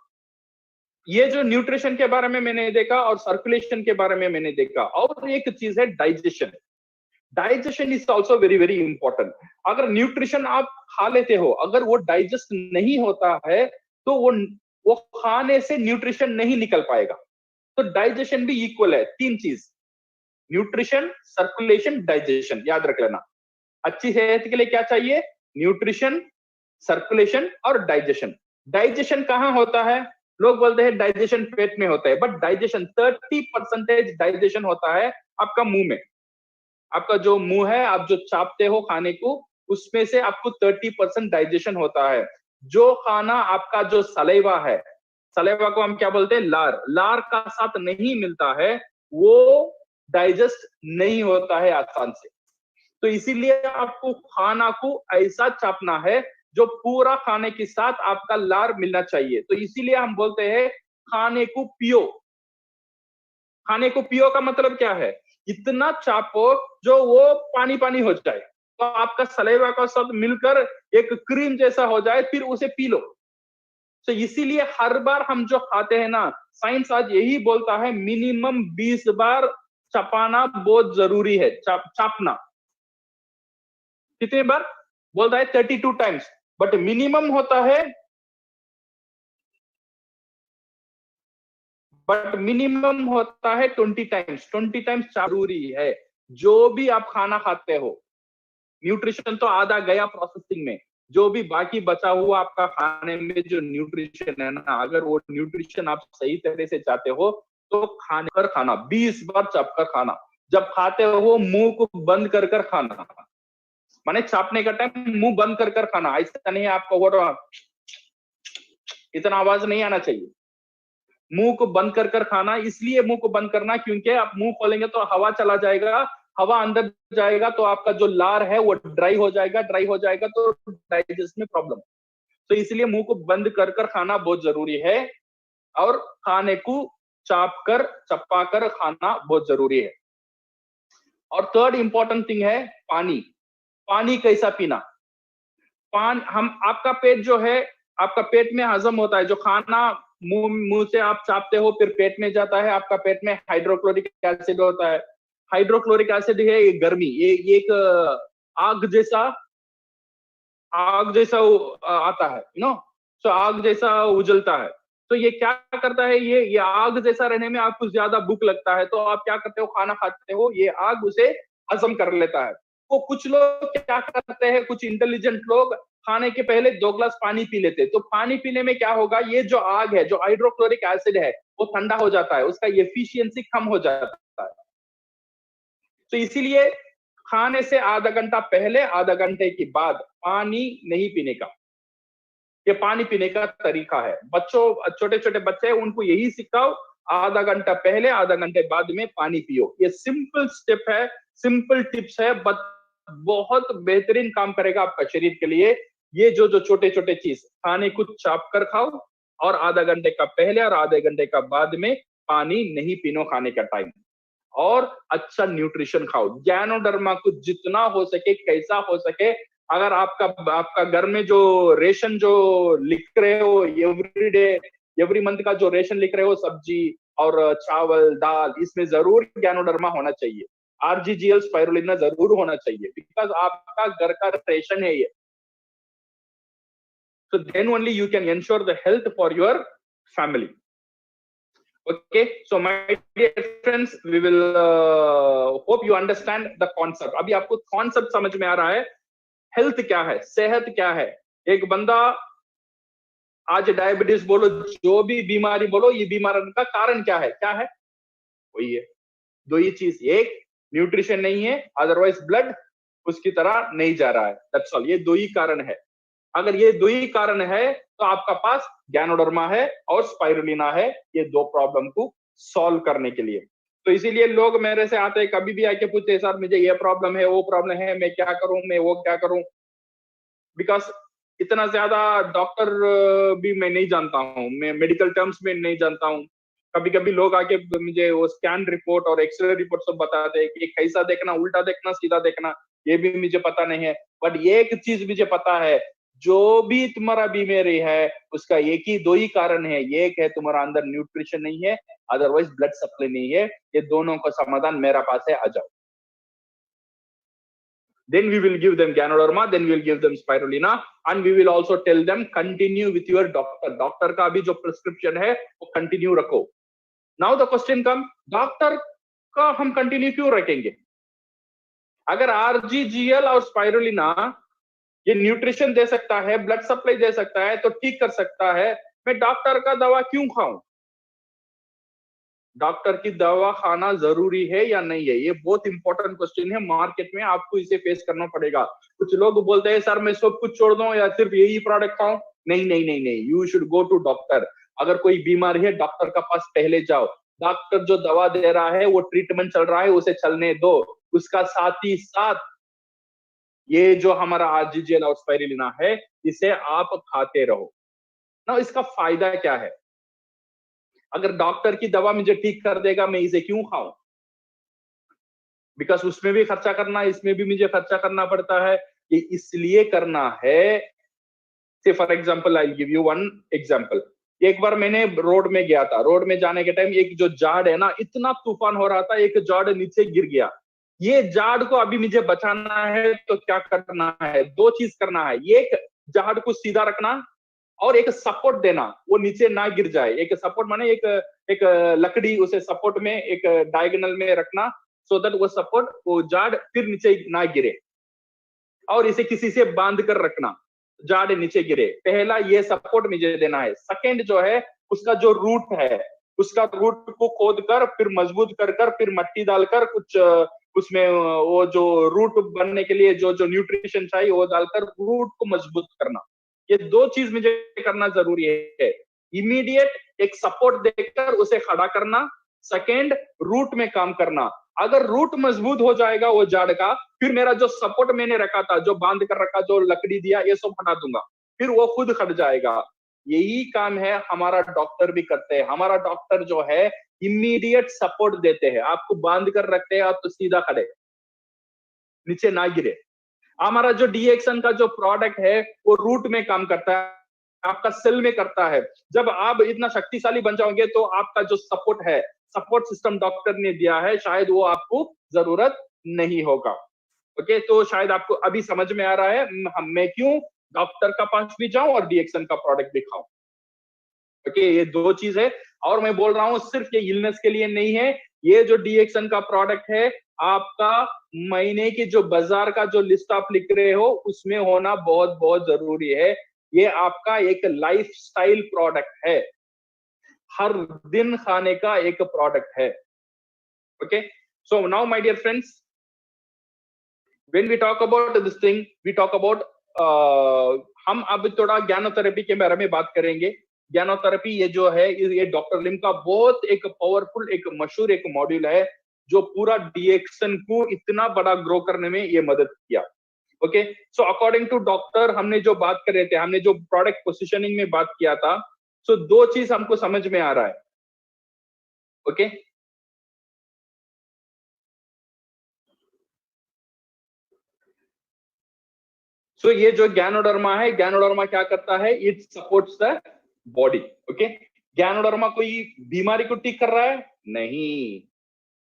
ये जो न्यूट्रिशन के बारे में मैंने देखा और सर्कुलेशन के बारे में मैंने देखा, और एक चीज है digestion. Digestion is also very very important. अगर न्यूट्रिशन आप खा लेते हो, अगर वो डाइजेस्ट नहीं होता है तो वो खाने से न्यूट्रिशन नहीं निकल पाएगा। तो डाइजेशन भी इक्वल है, तीन चीज, न्यूट्रिशन, सर्कुलेशन, डाइजेशन, याद रख लेना। अच्छी सेहत के लिए क्या चाहिए, न्यूट्रिशन, सर्कुलेशन और डाइजेशन। डाइजेशन कहाँ होता है, लोग बोलते हैं डाइजेशन पेट में होता है, बट डाइजेशन 30% डाइजेशन होता है आपका मुंह में। आपका जो मुंह है, आप जो चापते हो खाने को, उसमें से आपको 30% डाइजेशन होता है। जो खाना आपका जो सलेवा है, सलेवा को हम क्या बोलते हैं, लार, लार का साथ नहीं मिलता है, वो डाइजेस्ट नहीं होता है आसान से। तो इसीलिए आपको खाना को ऐसा चापना है जो पूरा खाने के साथ आपका लार मिलना चाहिए। तो इसीलिए हम बोलते हैं खाने को पियो। खाने को पियो का मतलब क्या है, इतना चापो जो वो पानी पानी हो जाए, तो आपका सलेवा का साथ मिलकर एक क्रीम जैसा हो जाए, फिर उसे पी लो। तो इसीलिए हर बार हम जो खाते हैं ना, साइंस आज यही बोलता है मिनिमम 20 बार चपाना बहुत जरूरी है। चापना कितने बार बोलता है, 32 टाइम्स, बट मिनिमम होता है, बट मिनिमम होता है 20 टाइम्स। 20 टाइम्स जरूरी है। जो भी आप खाना खाते हो, न्यूट्रिशन तो आधा गया प्रोसेसिंग में, जो भी बाकी बचा हुआ आपका खाने में जो न्यूट्रिशन है ना, अगर वो न्यूट्रिशन आप सही तरह से चाहते हो तो खाने पर खाना, 20 बार चाप कर खाना। जब खाते हो मुंह को बंद कर कर खाना, माने चापने का टाइम मुंह बंद कर कर खाना। ऐसा नहीं है आपको वो इतना आवाज नहीं आना चाहिए। मुंह को बंद कर कर खाना, इसलिए मुंह को बंद करना क्योंकि आप मुंह खोलेंगे तो हवा चला जाएगा, हवा अंदर जाएगा तो आपका जो लार है वो ड्राई हो जाएगा, ड्राई हो जाएगा तो डाइजेस्ट में प्रॉब्लम। तो इसलिए मुंह को बंद कर कर खाना बहुत जरूरी है, और खाने को चाप कर चप्पा कर खाना बहुत जरूरी है। और थर्ड इंपॉर्टेंट थिंग है पानी। पानी कैसा पीना, आपका पेट जो है, आपका पेट में हजम होता है जो खाना, मुंह से आप चापते हो फिर पेट में जाता है, आपका पेट में हाइड्रोक्लोरिक एसिड होता है। हाइड्रोक्लोरिक एसिड है ये गर्मी, ये एक आग जैसा आता है, तो आग जैसा उजलता है। तो ये क्या करता है, ये आग जैसा रहने में आपको ज्यादा भूख लगता है, तो आप क्या करते हो, खाना खाते हो, ये आग उसे हजम कर लेता है। तो कुछ लोग क्या करते हैं, कुछ इंटेलिजेंट लोग खाने के पहले 2 ग्लास पानी पी लेते हैं। तो पानी पीने में क्या होगा, ये जो आग है, जो हाइड्रोक्लोरिक एसिड है, वो ठंडा हो जाता है, उसका एफिशिएंसी कम हो जाता है। तो इसीलिए खाने से आधा घंटा पहले, आधा घंटे के बाद पानी नहीं पीने का, ये पानी पीने का तरीका है। बच्चों, छोटे छोटे बच्चे हैं, उनको यही सिखाओ, आधा घंटा पहले आधा घंटे बाद में पानी पियो। ये सिंपल स्टेप है, सिंपल टिप्स है, बट बहुत बेहतरीन काम करेगा आपका शरीर के लिए। ये जो छोटे छोटे चीज, खाने को चाप कर खाओ, और आधा घंटे का पहले और आधे घंटे का बाद में पानी नहीं पीनो खाने का टाइम, और अच्छा न्यूट्रिशन खाओ। ज्ञानोडर्मा को जितना हो सके, कैसा हो सके, अगर आपका घर में जो रेशन जो लिख रहे हो एवरी डे, एवरी मंथ का जो रेशन लिख रहे हो, सब्जी और चावल दाल, इसमें जरूर ज्ञानोडर्मा होना चाहिए, आरजीजीएल स्पाइरुलिना जरूर होना चाहिए, बिकॉज आपका घर का रेशन है ये। So then only you can ensure the health for your family. Okay, so my dear friends, we will hope you understand the concept. अभी आपको concept समझ में आ रहा है, हेल्थ क्या है, सेहत क्या है, एक बंदा आज डायबिटीज बोलो, जो भी बीमारी बोलो, ये बीमारी का कारण क्या है? वही है, दो ही चीज, एक न्यूट्रिशन नहीं है, अदरवाइज ब्लड उसकी तरह नहीं जा रहा है, दैट्स ऑल। ये दो ही कारण है। अगर ये दो ही कारण है तो आपका पास गैनोडर्मा है और स्पाइरुलिना है, ये दो प्रॉब्लम को सॉल्व करने के लिए। तो इसीलिए लोग मेरे से आते हैं, कभी भी आके पूछते हैं, सर मुझे ये प्रॉब्लम है, वो प्रॉब्लम है, मैं क्या करूं, मैं वो क्या करूं? बिकॉज इतना ज्यादा डॉक्टर भी मैं नहीं जानता हूँ, मैं मेडिकल टर्म्स में नहीं जानता हूँ। कभी कभी लोग आके मुझे वो स्कैन रिपोर्ट और एक्सरे रिपोर्ट सब बताते हैं कि कैसा देखना, उल्टा देखना, सीधा देखना, ये भी मुझे पता नहीं है। बट ये एक चीज मुझे पता है, जो भी तुम्हारा बीमारी है उसका एक ही दो ही कारण है। एक है तुम्हारा अंदर न्यूट्रिशन नहीं है, अदरवाइज ब्लड सप्लाई नहीं है। ये दोनों का समाधान मेरा पास है, आ जाओ। Then we will give them Ganoderma, then we will give them Spirulina, and we will also tell them continue with your doctor. Doctor का भी जो prescription है वो continue रखो। Now the question come, doctor का हम continue क्यों रखेंगे? अगर RGGL और Spirulina ये न्यूट्रिशन दे सकता है, ब्लड सप्लाई दे सकता है, तो ठीक कर सकता है, मैं डॉक्टर का दवा क्यों खाऊं? डॉक्टर की दवा खाना जरूरी है या नहीं है? ये बहुत इंपॉर्टेंट क्वेश्चन है। मार्केट में आपको इसे फेस करना पड़ेगा। कुछ लोग बोलते हैं सर मैं सब कुछ छोड़ दूं या सिर्फ यही प्रोडक्ट खाऊं। नहीं नहीं नहीं नहीं, you should go to doctor. अगर कोई बीमारी है डॉक्टर का पास पहले जाओ। डॉक्टर जो दवा दे रहा है वो ट्रीटमेंट चल रहा है, उसे चलने दो। उसका साथ ही साथ ये जो हमारा आरजीजीएल और स्पाइरुलिना है, इसे आप खाते रहो ना। इसका फायदा क्या है? अगर डॉक्टर की दवा मुझे ठीक कर देगा, मैं इसे क्यों खाऊं? बिकॉज उसमें भी खर्चा करना, इसमें भी मुझे खर्चा करना पड़ता है। ये इसलिए करना है, से for example I give you one example. एक बार मैंने रोड में गया था, रोड में जाने के टाइम एक जो झाड़ है ना, इतना तूफान हो रहा था, एक झाड़ नीचे गिर गया। ये झाड़ को अभी मुझे बचाना है तो क्या करना है? दो चीज करना है। एक, झाड़ को सीधा रखना और एक सपोर्ट देना, वो नीचे ना गिर जाए। एक सपोर्ट माने एक लकड़ी, उसे सपोर्ट में एक डायगोनल में रखना, सो दैट वो सपोर्ट, वो झाड़ फिर नीचे ना गिरे। और इसे किसी से बांध कर रखना, झाड़ नीचे गिरे। पहला ये सपोर्ट मुझे देना है। सेकंड जो है, उसका जो रूट है, उसका रूट को खोद कर फिर मजबूत कर फिर मट्टी डालकर कुछ उसमें वो जो रूट बनने के लिए जो जो न्यूट्रिशन चाहिए वो डालकर रूट को मजबूत करना। ये दो चीज मुझे करना जरूरी है। इमीडिएट एक सपोर्ट देकर उसे खड़ा करना, सेकेंड रूट में काम करना। अगर रूट मजबूत हो जाएगा वो झाड़ का, फिर मेरा जो सपोर्ट मैंने रखा था, जो बांध कर रखा, जो लकड़ी दिया, ये सब हटा दूंगा, फिर वो खुद खड़ जाएगा। यही काम है हमारा डॉक्टर भी करते हैं। हमारा डॉक्टर जो है इमीडिएट सपोर्ट देते हैं, आपको बांध कर रखते हैं, आप तो सीधा खड़े, नीचे ना गिरे। हमारा जो डीएक्सन का जो प्रोडक्ट है वो रूट में काम करता है, आपका सेल में करता है। जब आप इतना शक्तिशाली बन जाओगे तो आपका जो सपोर्ट है, सपोर्ट सिस्टम डॉक्टर ने दिया है, शायद वो आपको जरूरत नहीं होगा। ओके, तो शायद आपको अभी समझ में आ रहा है मैं क्यों डॉक्टर का पास भी जाऊं और डीएक्सन का प्रोडक्ट भी खाऊं। ओके, ये दो चीज है। और मैं बोल रहा हूं सिर्फ ये इलनेस के लिए नहीं है। ये जो डीएक्सन का प्रोडक्ट है, आपका महीने की जो बाजार का जो लिस्ट आप लिख रहे हो उसमें होना बहुत बहुत जरूरी है। ये आपका एक लाइफस्टाइल प्रोडक्ट है, हर दिन खाने का एक प्रोडक्ट है। Okay, so now my dear friends, when we talk about this thing, we talk about हम अब थोड़ा ज्ञानोथेरेपी के बारे में बात करेंगे। ज्ञानोथेरेपी ये जो है, ये डॉक्टर लिम का बहुत एक पावरफुल, एक मशहूर एक मॉड्यूल है जो पूरा डीएक्सन को इतना बड़ा ग्रो करने में ये मदद किया। Okay, so according to doctor, हमने जो बात कर रहे थे, हमने जो प्रोडक्ट पोजिशनिंग में बात किया था, सो दो चीज हमको समझ में आ रहा है। ओके, सो ये जो गैनोडर्मा है, गैनोडर्मा क्या करता है? It supports the body. Okay, ganoderma कोई बीमारी को ठीक कर रहा है? नहीं।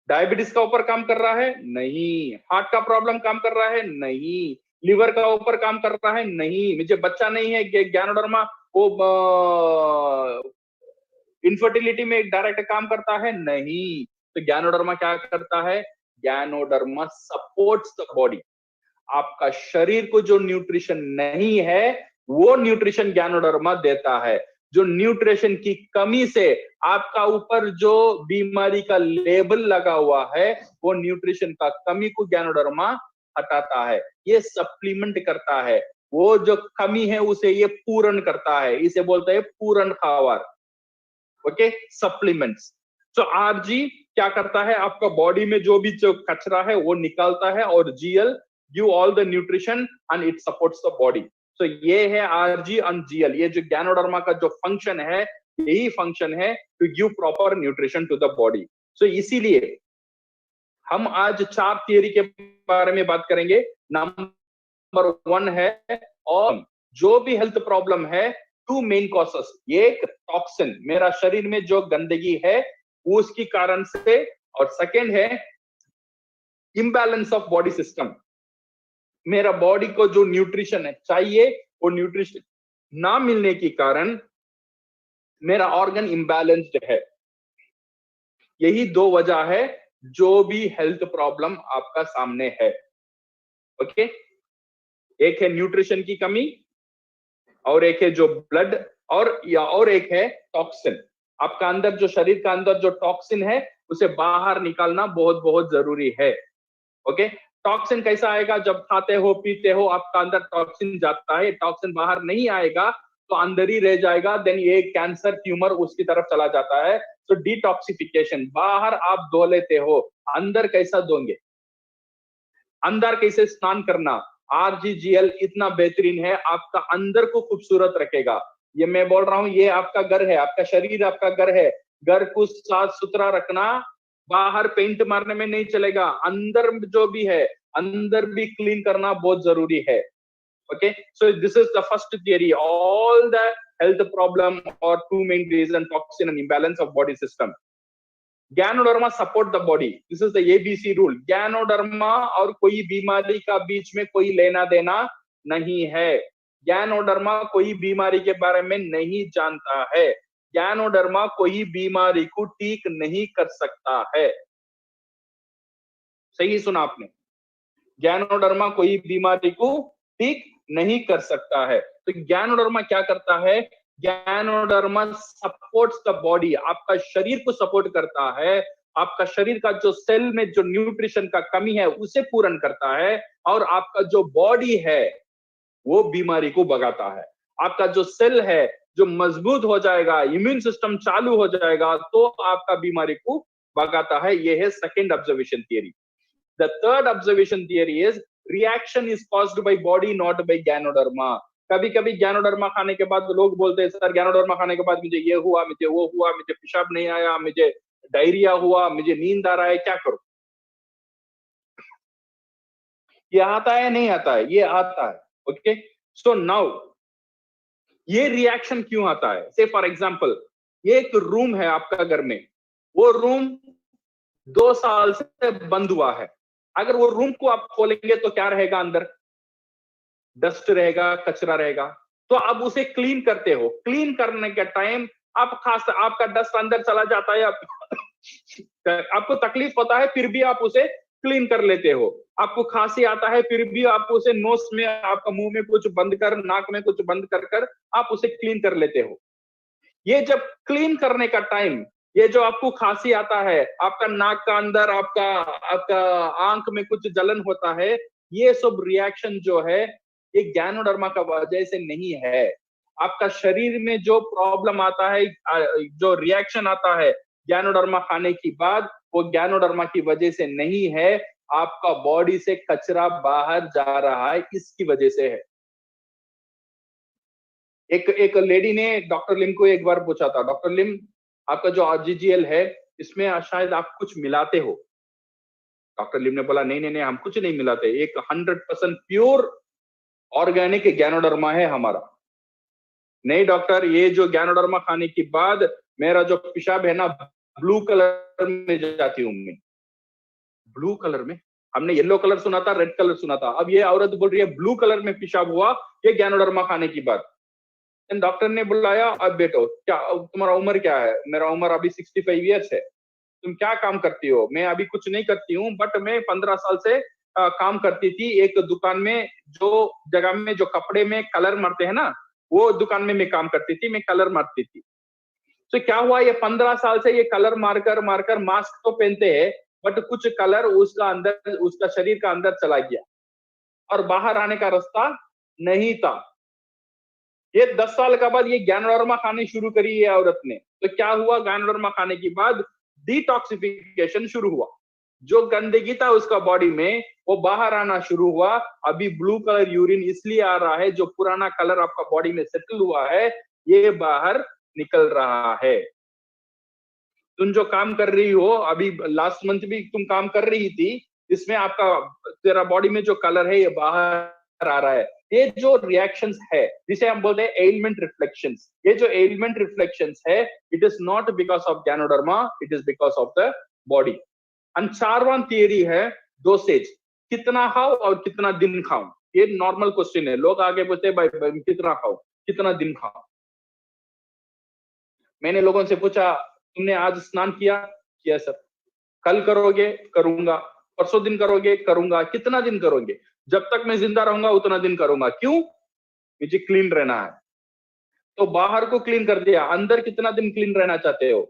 डायबिटीज का ऊपर काम कर रहा है? नहीं। हार्ट का प्रॉब्लम काम कर रहा है? नहीं। लिवर का ऊपर काम कर रहा है? नहीं। मुझे बच्चा नहीं है, गैनोडर्मा वो इनफर्टिलिटी में डायरेक्ट काम करता है? नहीं। तो गैनोडर्मा क्या करता है? Ganoderma supports the body. आपका शरीर को जो न्यूट्रिशन नहीं है वो न्यूट्रिशन ज्ञानोडर्मा देता है। जो न्यूट्रिशन की कमी से आपका ऊपर जो बीमारी का लेबल लगा हुआ है, वो न्यूट्रिशन का कमी को ज्ञानोडर्मा हटाता है। ये सप्लीमेंट करता है, वो जो कमी है उसे ये पूर्ण करता है, इसे बोलते हैं पूर्ण खावर। Okay, supplements. तो आरजी क्या करता है, आपका बॉडी में जो भी जो कचरा है वो निकालता है, और GL give all the nutrition and it supports the body. तो ये है आरजी एंड जीएल, ये जो ज्ञानोडर्मा का जो फंक्शन है, यही फंक्शन है to give proper nutrition to the body. So इसीलिए हम आज 4 थियरी के बारे में बात करेंगे। नंबर 1 है, और जो भी हेल्थ प्रॉब्लम है, 2 मेन कॉसेस। एक टॉक्सिन, मेरा शरीर में जो गंदगी है उसकी कारण से, और सेकंड है इम्बैलेंस ऑफ बॉडी सिस्टम। मेरा बॉडी को जो न्यूट्रिशन है चाहिए, वो न्यूट्रिशन ना मिलने के कारण मेरा ऑर्गन इम्बैलेंस्ड है। यही 2 वजह है जो भी हेल्थ प्रॉब्लम आपका सामने है। ओके, एक है न्यूट्रिशन की कमी, और एक है जो ब्लड, और एक है टॉक्सिन। आपका अंदर जो शरीर का अंदर जो टॉक्सिन है उसे बाहर निकालना बहुत बहुत जरूरी है। ओके, टॉक्सिन कैसा आएगा, जब खाते हो पीते हो आपका अंदर टॉक्सिन जाता है, टॉक्सिन बाहर नहीं आएगा तो अंदर ही रह जाएगा, देन ये कैंसर ट्यूमर उसकी तरफ चला जाता है। तो डिटॉक्सिफिकेशन, बाहर आप धो लेते हो, अंदर कैसा धोंगे, अंदर कैसे स्नान करना। आरजीजीएल इतना बेहतरीन है, आपका अंदर को खूबसूरत रखेगा। ये मैं बोल रहा हूं, ये आपका घर है, आपका शरीर आपका घर है, घर को साफ सुथरा रखना बाहर पेंट मारने में नहीं चलेगा, अंदर जो भी है अंदर भी क्लीन करना बहुत जरूरी है। Okay, so this is the first theory, all the health problem और 2 main reason, toxin and imbalance of body system. Ganoderma support the body, this is the ABC rule. Ganoderma और कोई बीमारी का बीच में कोई लेना देना नहीं है। ज्ञानोडर्मा कोई बीमारी के बारे में नहीं जानता है, ज्ञानोडर्मा कोई बीमारी को ठीक नहीं कर सकता है। सही सुना आपने, ज्ञानोडर्मा कोई बीमारी को ठीक नहीं कर सकता है। तो ज्ञानोडर्मा क्या करता है, ज्ञानोडर्मा सपोर्ट्स द बॉडी, आपका शरीर को सपोर्ट करता है, आपका शरीर का जो सेल में जो न्यूट्रिशन का कमी है उसे पूर्ण करता है, और आपका जो बॉडी है वो बीमारी को भगाता है। आपका जो सेल है जो मजबूत हो जाएगा, इम्यून सिस्टम चालू हो जाएगा, तो आपका बीमारी को भगाता है। ये है second observation theory. The third observation theory is reaction is caused by body not by Ganoderma. कभी कभी ज्ञानोडर्मा खाने के बाद लोग बोलते हैं, सर ज्ञानोडर्मा खाने के बाद मुझे ये हुआ, मुझे वो हुआ, मुझे पेशाब नहीं आया, मुझे डायरिया हुआ, मुझे नींद आ रहा है, क्या करूं? ये आता है नहीं आता है? ये आता है। ओके, सो नाउ ये रिएक्शन क्यों आता है? से फॉर एग्जांपल, ये एक रूम है आपका घर में, वो रूम 2 साल से बंद हुआ है। अगर वो रूम को आप खोलेंगे तो क्या रहेगा अंदर? डस्ट रहेगा, कचरा रहेगा। तो अब उसे क्लीन करते हो, क्लीन करने के टाइम आप खास आपका डस्ट अंदर चला जाता है, आपको तकलीफ होता है, फिर भी आप उसे क्लीन कर लेते हो। आपको खांसी आता है, फिर भी आप उसे नोस में, आपका मुंह में कुछ बंद कर, नाक में कुछ बंद कर कर आप उसे क्लीन कर लेते हो। ये जब क्लीन करने का टाइम, ये जो आपको खांसी आता है, आपका नाक का अंदर, आपका आपका आंख में कुछ जलन होता है, ये सब रिएक्शन जो है ये ज्ञानोडर्मा का वजह से नहीं है। आपका शरीर में जो प्रॉब्लम आता है, जो रिएक्शन आता है ज्ञानोडर्मा खाने के बाद, वो ज्ञानोडर्मा की वजह से नहीं है, आपका बॉडी से कचरा बाहर जा रहा है, इसकी वजह से है। एक लेडी ने डॉक्टर लिम को एक बार पूछा था, डॉक्टर लिम आपका जो आरजीजीएल है इसमें शायद आप कुछ मिलाते हो। डॉक्टर लिम ने बोला, नहीं नहीं नहीं, हम कुछ नहीं मिलाते, एक 100% प्योर ऑर्गेनिक ज्ञानोडर्मा है हमारा। नहीं डॉक्टर, ये जो ज्ञानोडर्मा खाने के बाद मेरा जो पेशाब है ना, ब्लू कलर में जाती हूँ मैं। ब्लू कलर में? हमने येलो कलर सुना था, रेड कलर सुना था, अब ये औरत बोल रही है ब्लू कलर में पेशाब हुआ ये ज्ञानोडर्मा खाने के बाद। डॉक्टर ने बुलाया, अब बेटो क्या तुम्हारा उम्र क्या है? मेरा उम्र अभी 65 ईयर्स है। तुम क्या काम करती हो? मैं अभी कुछ नहीं करती हूँ, बट मैं 15 साल से काम करती थी एक दुकान में, जो जगह में जो कपड़े में कलर मारते हैं ना, वो दुकान में मैं काम करती थी, मैं कलर मारती थी। तो क्या हुआ, ये 15 साल से ये कलर मारकर मारकर मास्क तो पहनते हैं, बट कुछ कलर उसका अंदर, उसका शरीर का अंदर चला गया और बाहर आने का रास्ता नहीं था। ये 10 साल के बाद ये गैनोडर्मा खानी शुरू करी है औरत ने। तो क्या हुआ, गैनोडर्मा खाने के बाद डिटॉक्सिफिकेशन शुरू हुआ, जो गंदगी था उसका बॉडी में वो बाहर आना शुरू हुआ। अभी ब्लू कलर यूरिन इसलिए आ रहा है, जो पुराना कलर आपका बॉडी में सेटल हुआ है ये बाहर निकल रहा है। तुम जो काम कर रही हो, अभी लास्ट मंथ भी तुम काम कर रही थी, इसमें आपका तेरा बॉडी में जो कलर है ये बाहर आ रहा है। ये जो रिएक्शंस है जिसे हम बोलते हैं एलिमेंट रिफ्लेक्शंस, ये जो एलिमेंट रिफ्लेक्शंस है, it is not because of Ganoderma, it is because of the body. चारवां थियरी है डोसेज, कितना खाओ और कितना दिन खाओ। ये नॉर्मल क्वेश्चन है, लोग आगे पूछते हैं भाई कितना खाओ, कितना दिन खाओ। मैंने लोगों से पूछा, तुमने आज स्नान किया? किया सर। कल करोगे? करूंगा। परसों दिन करोगे? करूंगा। कितना दिन करोगे? जब तक मैं जिंदा रहूंगा उतना दिन करूंगा। क्यों? मुझे क्लीन रहना है। तो बाहर को क्लीन कर दिया, अंदर कितना दिन क्लीन रहना चाहते हो?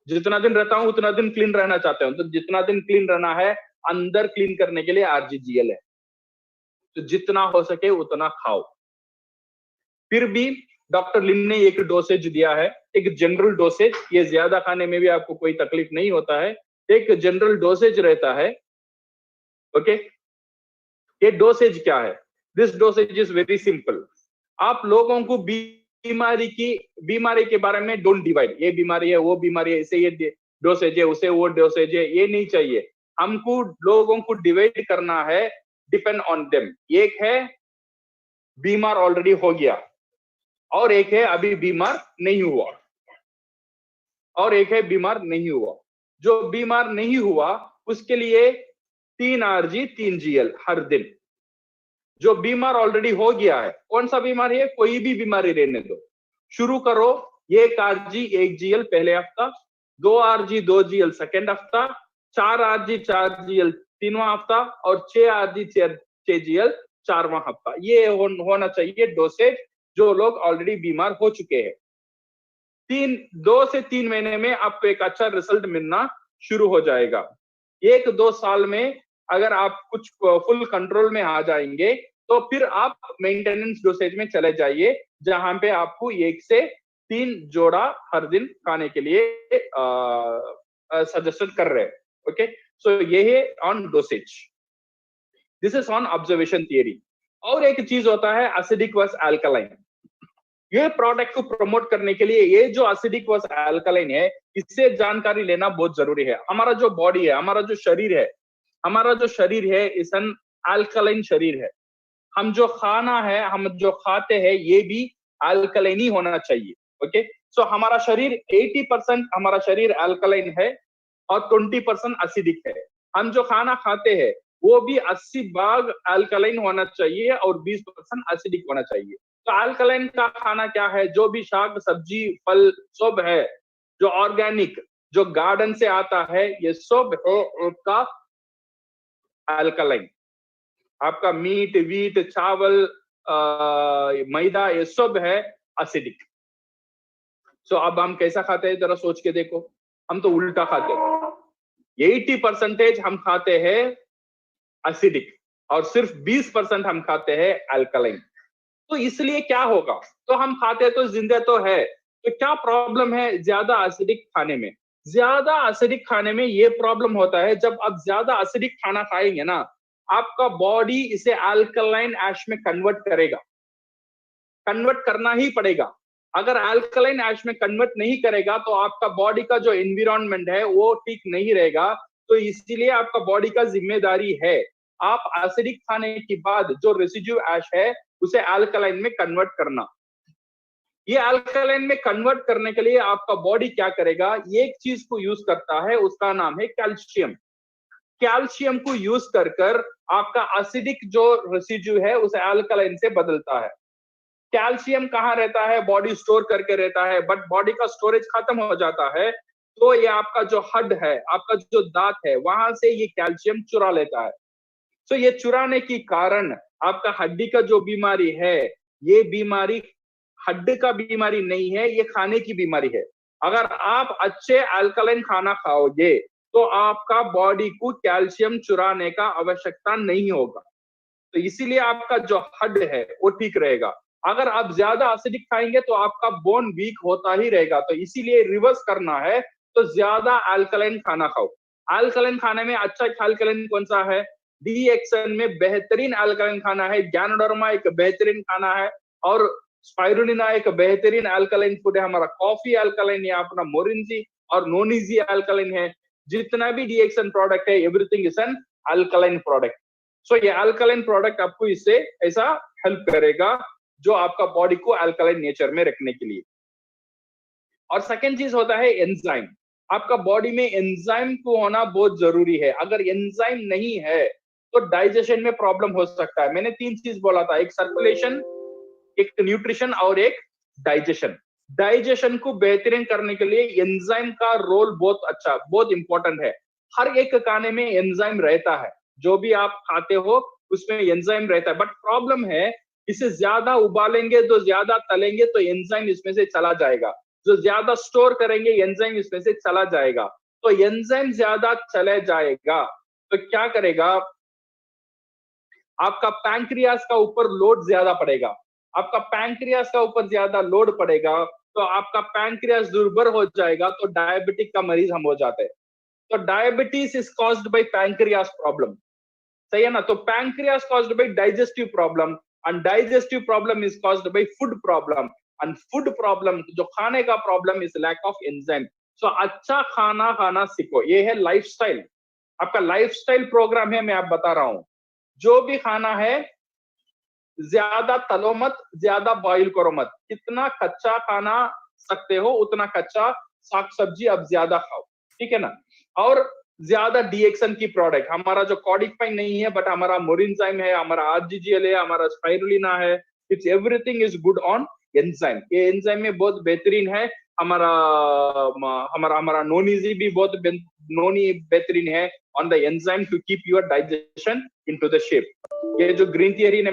जितना दिन रहता हूं उतना दिन क्लीन रहना चाहते हो, तो जितना दिन क्लीन रहना है, अंदर क्लीन करने के लिए आरजीजीएल है। तो जितना हो सके उतना खाओ। फिर भी डॉक्टर लिन ने एक डोसेज दिया है, एक जनरल डोसेज। ये ज्यादा खाने में भी आपको कोई तकलीफ नहीं होता है, एक जनरल डोसेज रहता है। ओके, ये डोसेज क्या है? This dosage is very simple. आप लोगों को बीमारी के बारे में डोंट डिवाइड, ये बीमारी है, वो बीमारी है, इसे ये डोसेज है, उसे वो डोसेज है, ये नहीं चाहिए। हमको लोगों को डिवाइड करना है डिपेंड ऑन देम। एक है बीमार ऑलरेडी हो गया, और एक है अभी बीमार नहीं हुआ, और एक है बीमार नहीं हुआ। जो बीमार नहीं हुआ उसके लिए 3 आरजी 3 जीएल हर दिन। जो बीमार ऑलरेडी हो गया है, कौन सा बीमारी है? कोई भी बीमारी रहने दो, शुरू करो 1 आरजी 1 जीएल पहले हफ्ता, 2 आरजी 2 जीएल सेकेंड हफ्ता, 4 आरजी 4 जीएल तीनवां हफ्ता, और 6 आरजी 6 जीएल चारवां हफ्ता। ये होना चाहिए डोसेज जो लोग ऑलरेडी बीमार हो चुके हैं। 2 से 3 महीने में आपको एक अच्छा रिजल्ट मिलना शुरू हो जाएगा। 1-2 साल में अगर आप कुछ फुल कंट्रोल में आ जाएंगे तो फिर आप मेंटेनेंस डोसेज में चले जाइए, जहां पे आपको 1 से 3 जोड़ा हर दिन खाने के लिए सजेस्ट कर रहे हैं। ओके, सो ये है on dosage. This is on observation theory. और एक चीज होता है एसिडिक वर्स अल्कलाइन। ये प्रोडक्ट को प्रमोट करने के लिए ये जो एसिडिक वर्स अल्कलाइन है, इससे जानकारी लेना बहुत जरूरी है। हमारा जो बॉडी है, हमारा जो शरीर है इस एन अल्कलाइन शरीर है। हम जो खाना है, हम जो खाते हैं, ये भी अल्कलाइन ही होना चाहिए। ओके, सो हमारा शरीर 80% हमारा शरीर अल्कलाइन है और 20% एसिडिक है। हम जो खाना खाते हैं वो भी 80 भाग अल्कलाइन होना चाहिए और 20% एसिडिक होना चाहिए। तो अल्कलाइन का खाना क्या है? जो भी शाक सब्जी फल सब है, जो ऑर्गेनिक, जो गार्डन से आता है, ये सब है उसका अल्कलाइन। आपका मीट वीट चावल मैदा ये सब है एसिडिक। सो अब हम कैसा खाते हैं जरा सोच के देखो, हम तो उल्टा खाते हैं। 80% हम खाते हैं एसिडिक और सिर्फ 20% हम खाते हैं अल्कलाइन। तो इसलिए क्या होगा? तो हम खाते तो जिंदे तो है, तो क्या प्रॉब्लम है ज्यादा एसिडिक खाने में? ज्यादा एसिडिक खाने में ये प्रॉब्लम होता है, जब आप ज्यादा एसिडिक खाना खाएंगे ना, आपका बॉडी इसे अल्कलाइन ऐश में कन्वर्ट करेगा, कन्वर्ट करना ही पड़ेगा। अगर अल्कलाइन ऐश में कन्वर्ट नहीं करेगा तो आपका बॉडी का जो एनवायरनमेंट है वो ठीक नहीं रहेगा। तो इसीलिए आपका बॉडी का जिम्मेदारी है आप एसिडिक खाने के बाद जो रेसिड्यू ऐश है उसे अल्कलाइन में कन्वर्ट करना। ये अल्कलाइन में कन्वर्ट करने के लिए आपका बॉडी क्या करेगा? एक चीज को यूज करता है, उसका नाम है कैल्शियम। कैल्शियम को यूज कर कर आपका एसिडिक जो रेसिड्यू है उसे अल्कलाइन से बदलता है। कैल्शियम कहाँ रहता है? बॉडी स्टोर करके रहता है, बट बॉडी का स्टोरेज खत्म हो जाता है तो ये आपका जो हड है, आपका जो दांत है, वहां से ये कैल्शियम चुरा लेता है। सो ये चुराने की कारण आपका हड्डी का जो बीमारी है, ये बीमारी हड्डी का बीमारी नहीं है, ये खाने की बीमारी है। अगर आप अच्छे अल्कलाइन खाना खाओगे तो आपका बॉडी को कैल्शियम चुराने का आवश्यकता नहीं होगा, तो इसीलिए आपका जो हड्ड है वो ठीक रहेगा। अगर आप ज्यादा एसिडिक खाएंगे तो आपका बोन वीक होता ही रहेगा, तो इसीलिए रिवर्स करना है तो ज्यादा अल्कलाइन खाना खाओ। अल्कलाइन खाने में अच्छा अल्कलाइन कौन सा है? डीएक्सन में बेहतरीन अल्कलाइन खाना है, गैनोडर्मा एक बेहतरीन खाना है, और स्पाइरुलिना एक बेहतरीन अल्कलाइन फूड है। हमारा कॉफी अल्कलाइन है, अपना मोरिंजी और नोनिजी अल्कलाइन है। जितना भी डीएक्सन प्रोडक्ट है, everything is an alkaline product. So ये अल्कलाइन प्रोडक्ट आपको इससे ऐसा हेल्प करेगा, जो आपका बॉडी को अल्कलाइन नेचर में रखने के लिए। और सेकंड चीज होता है एंजाइम। आपका बॉडी में एंजाइम को होना बहुत जरूरी है। अगर एंजाइम नहीं है तो डाइजेशन में प्रॉब्लम हो सकता है। मैंने 3 चीज बोला था, एक सर्कुलेशन, एक न्यूट्रिशन और एक डाइजेशन। डाइजेशन को बेहतरीन करने के लिए एंजाइम का रोल बहुत अच्छा, बहुत इंपॉर्टेंट है। हर एक खाने में एंजाइम रहता है, जो भी आप खाते हो उसमें एंजाइम रहता है, बट प्रॉब्लम है इसे ज्यादा उबालेंगे तो ज्यादा तलेंगे तो एंजाइम इसमें से चला जाएगा, जो ज्यादा स्टोर करेंगे एंजाइम इसमें से चला जाएगा। तो एंजाइम ज्यादा चले जाएगा तो क्या करेगा, आपका पैंक्रियास का ऊपर लोड ज्यादा पड़ेगा। आपका पैंक्रियास का ऊपर ज्यादा लोड पड़ेगा तो आपका पैंक्रियास दुर्बल हो जाएगा, तो डायबिटिक का मरीज हम हो जाते हैं। तो diabetes is caused by pancreas problem, सही है ना? तो pancreas caused by digestive problem, and digestive problem is caused by food problem, and food problem जो खाने का problem is lack of enzyme. So अच्छा खाना खाना सीखो, ये है लाइफस्टाइल। आपका लाइफस्टाइल प्रोग्राम है, मैं आप बता रहा हूं। जो भी खाना है ज्यादा तलो मत, ज्यादा बॉइल करो मत। कितना कच्चा खाना सकते हो उतना कच्चा साग सब्जी अब ज्यादा खाओ, ठीक है ना? और ज्यादा डीएक्सन की प्रोडक्ट, हमारा जो कॉडिफाइन नहीं है बट हमारा मोरिंजाइम है, हमारा आरजीजीएल है, हमारा स्पाइरुलिना है, it's everything is good on enzyme. ये एंजाइम में बहुत बेहतरीन है। हमारा हमारा हमारा नोनीजी भी बहुत नोनी बेहतरीन है on the enzyme to keep your digestion into the shape. ये जो ग्रीन थियरी ने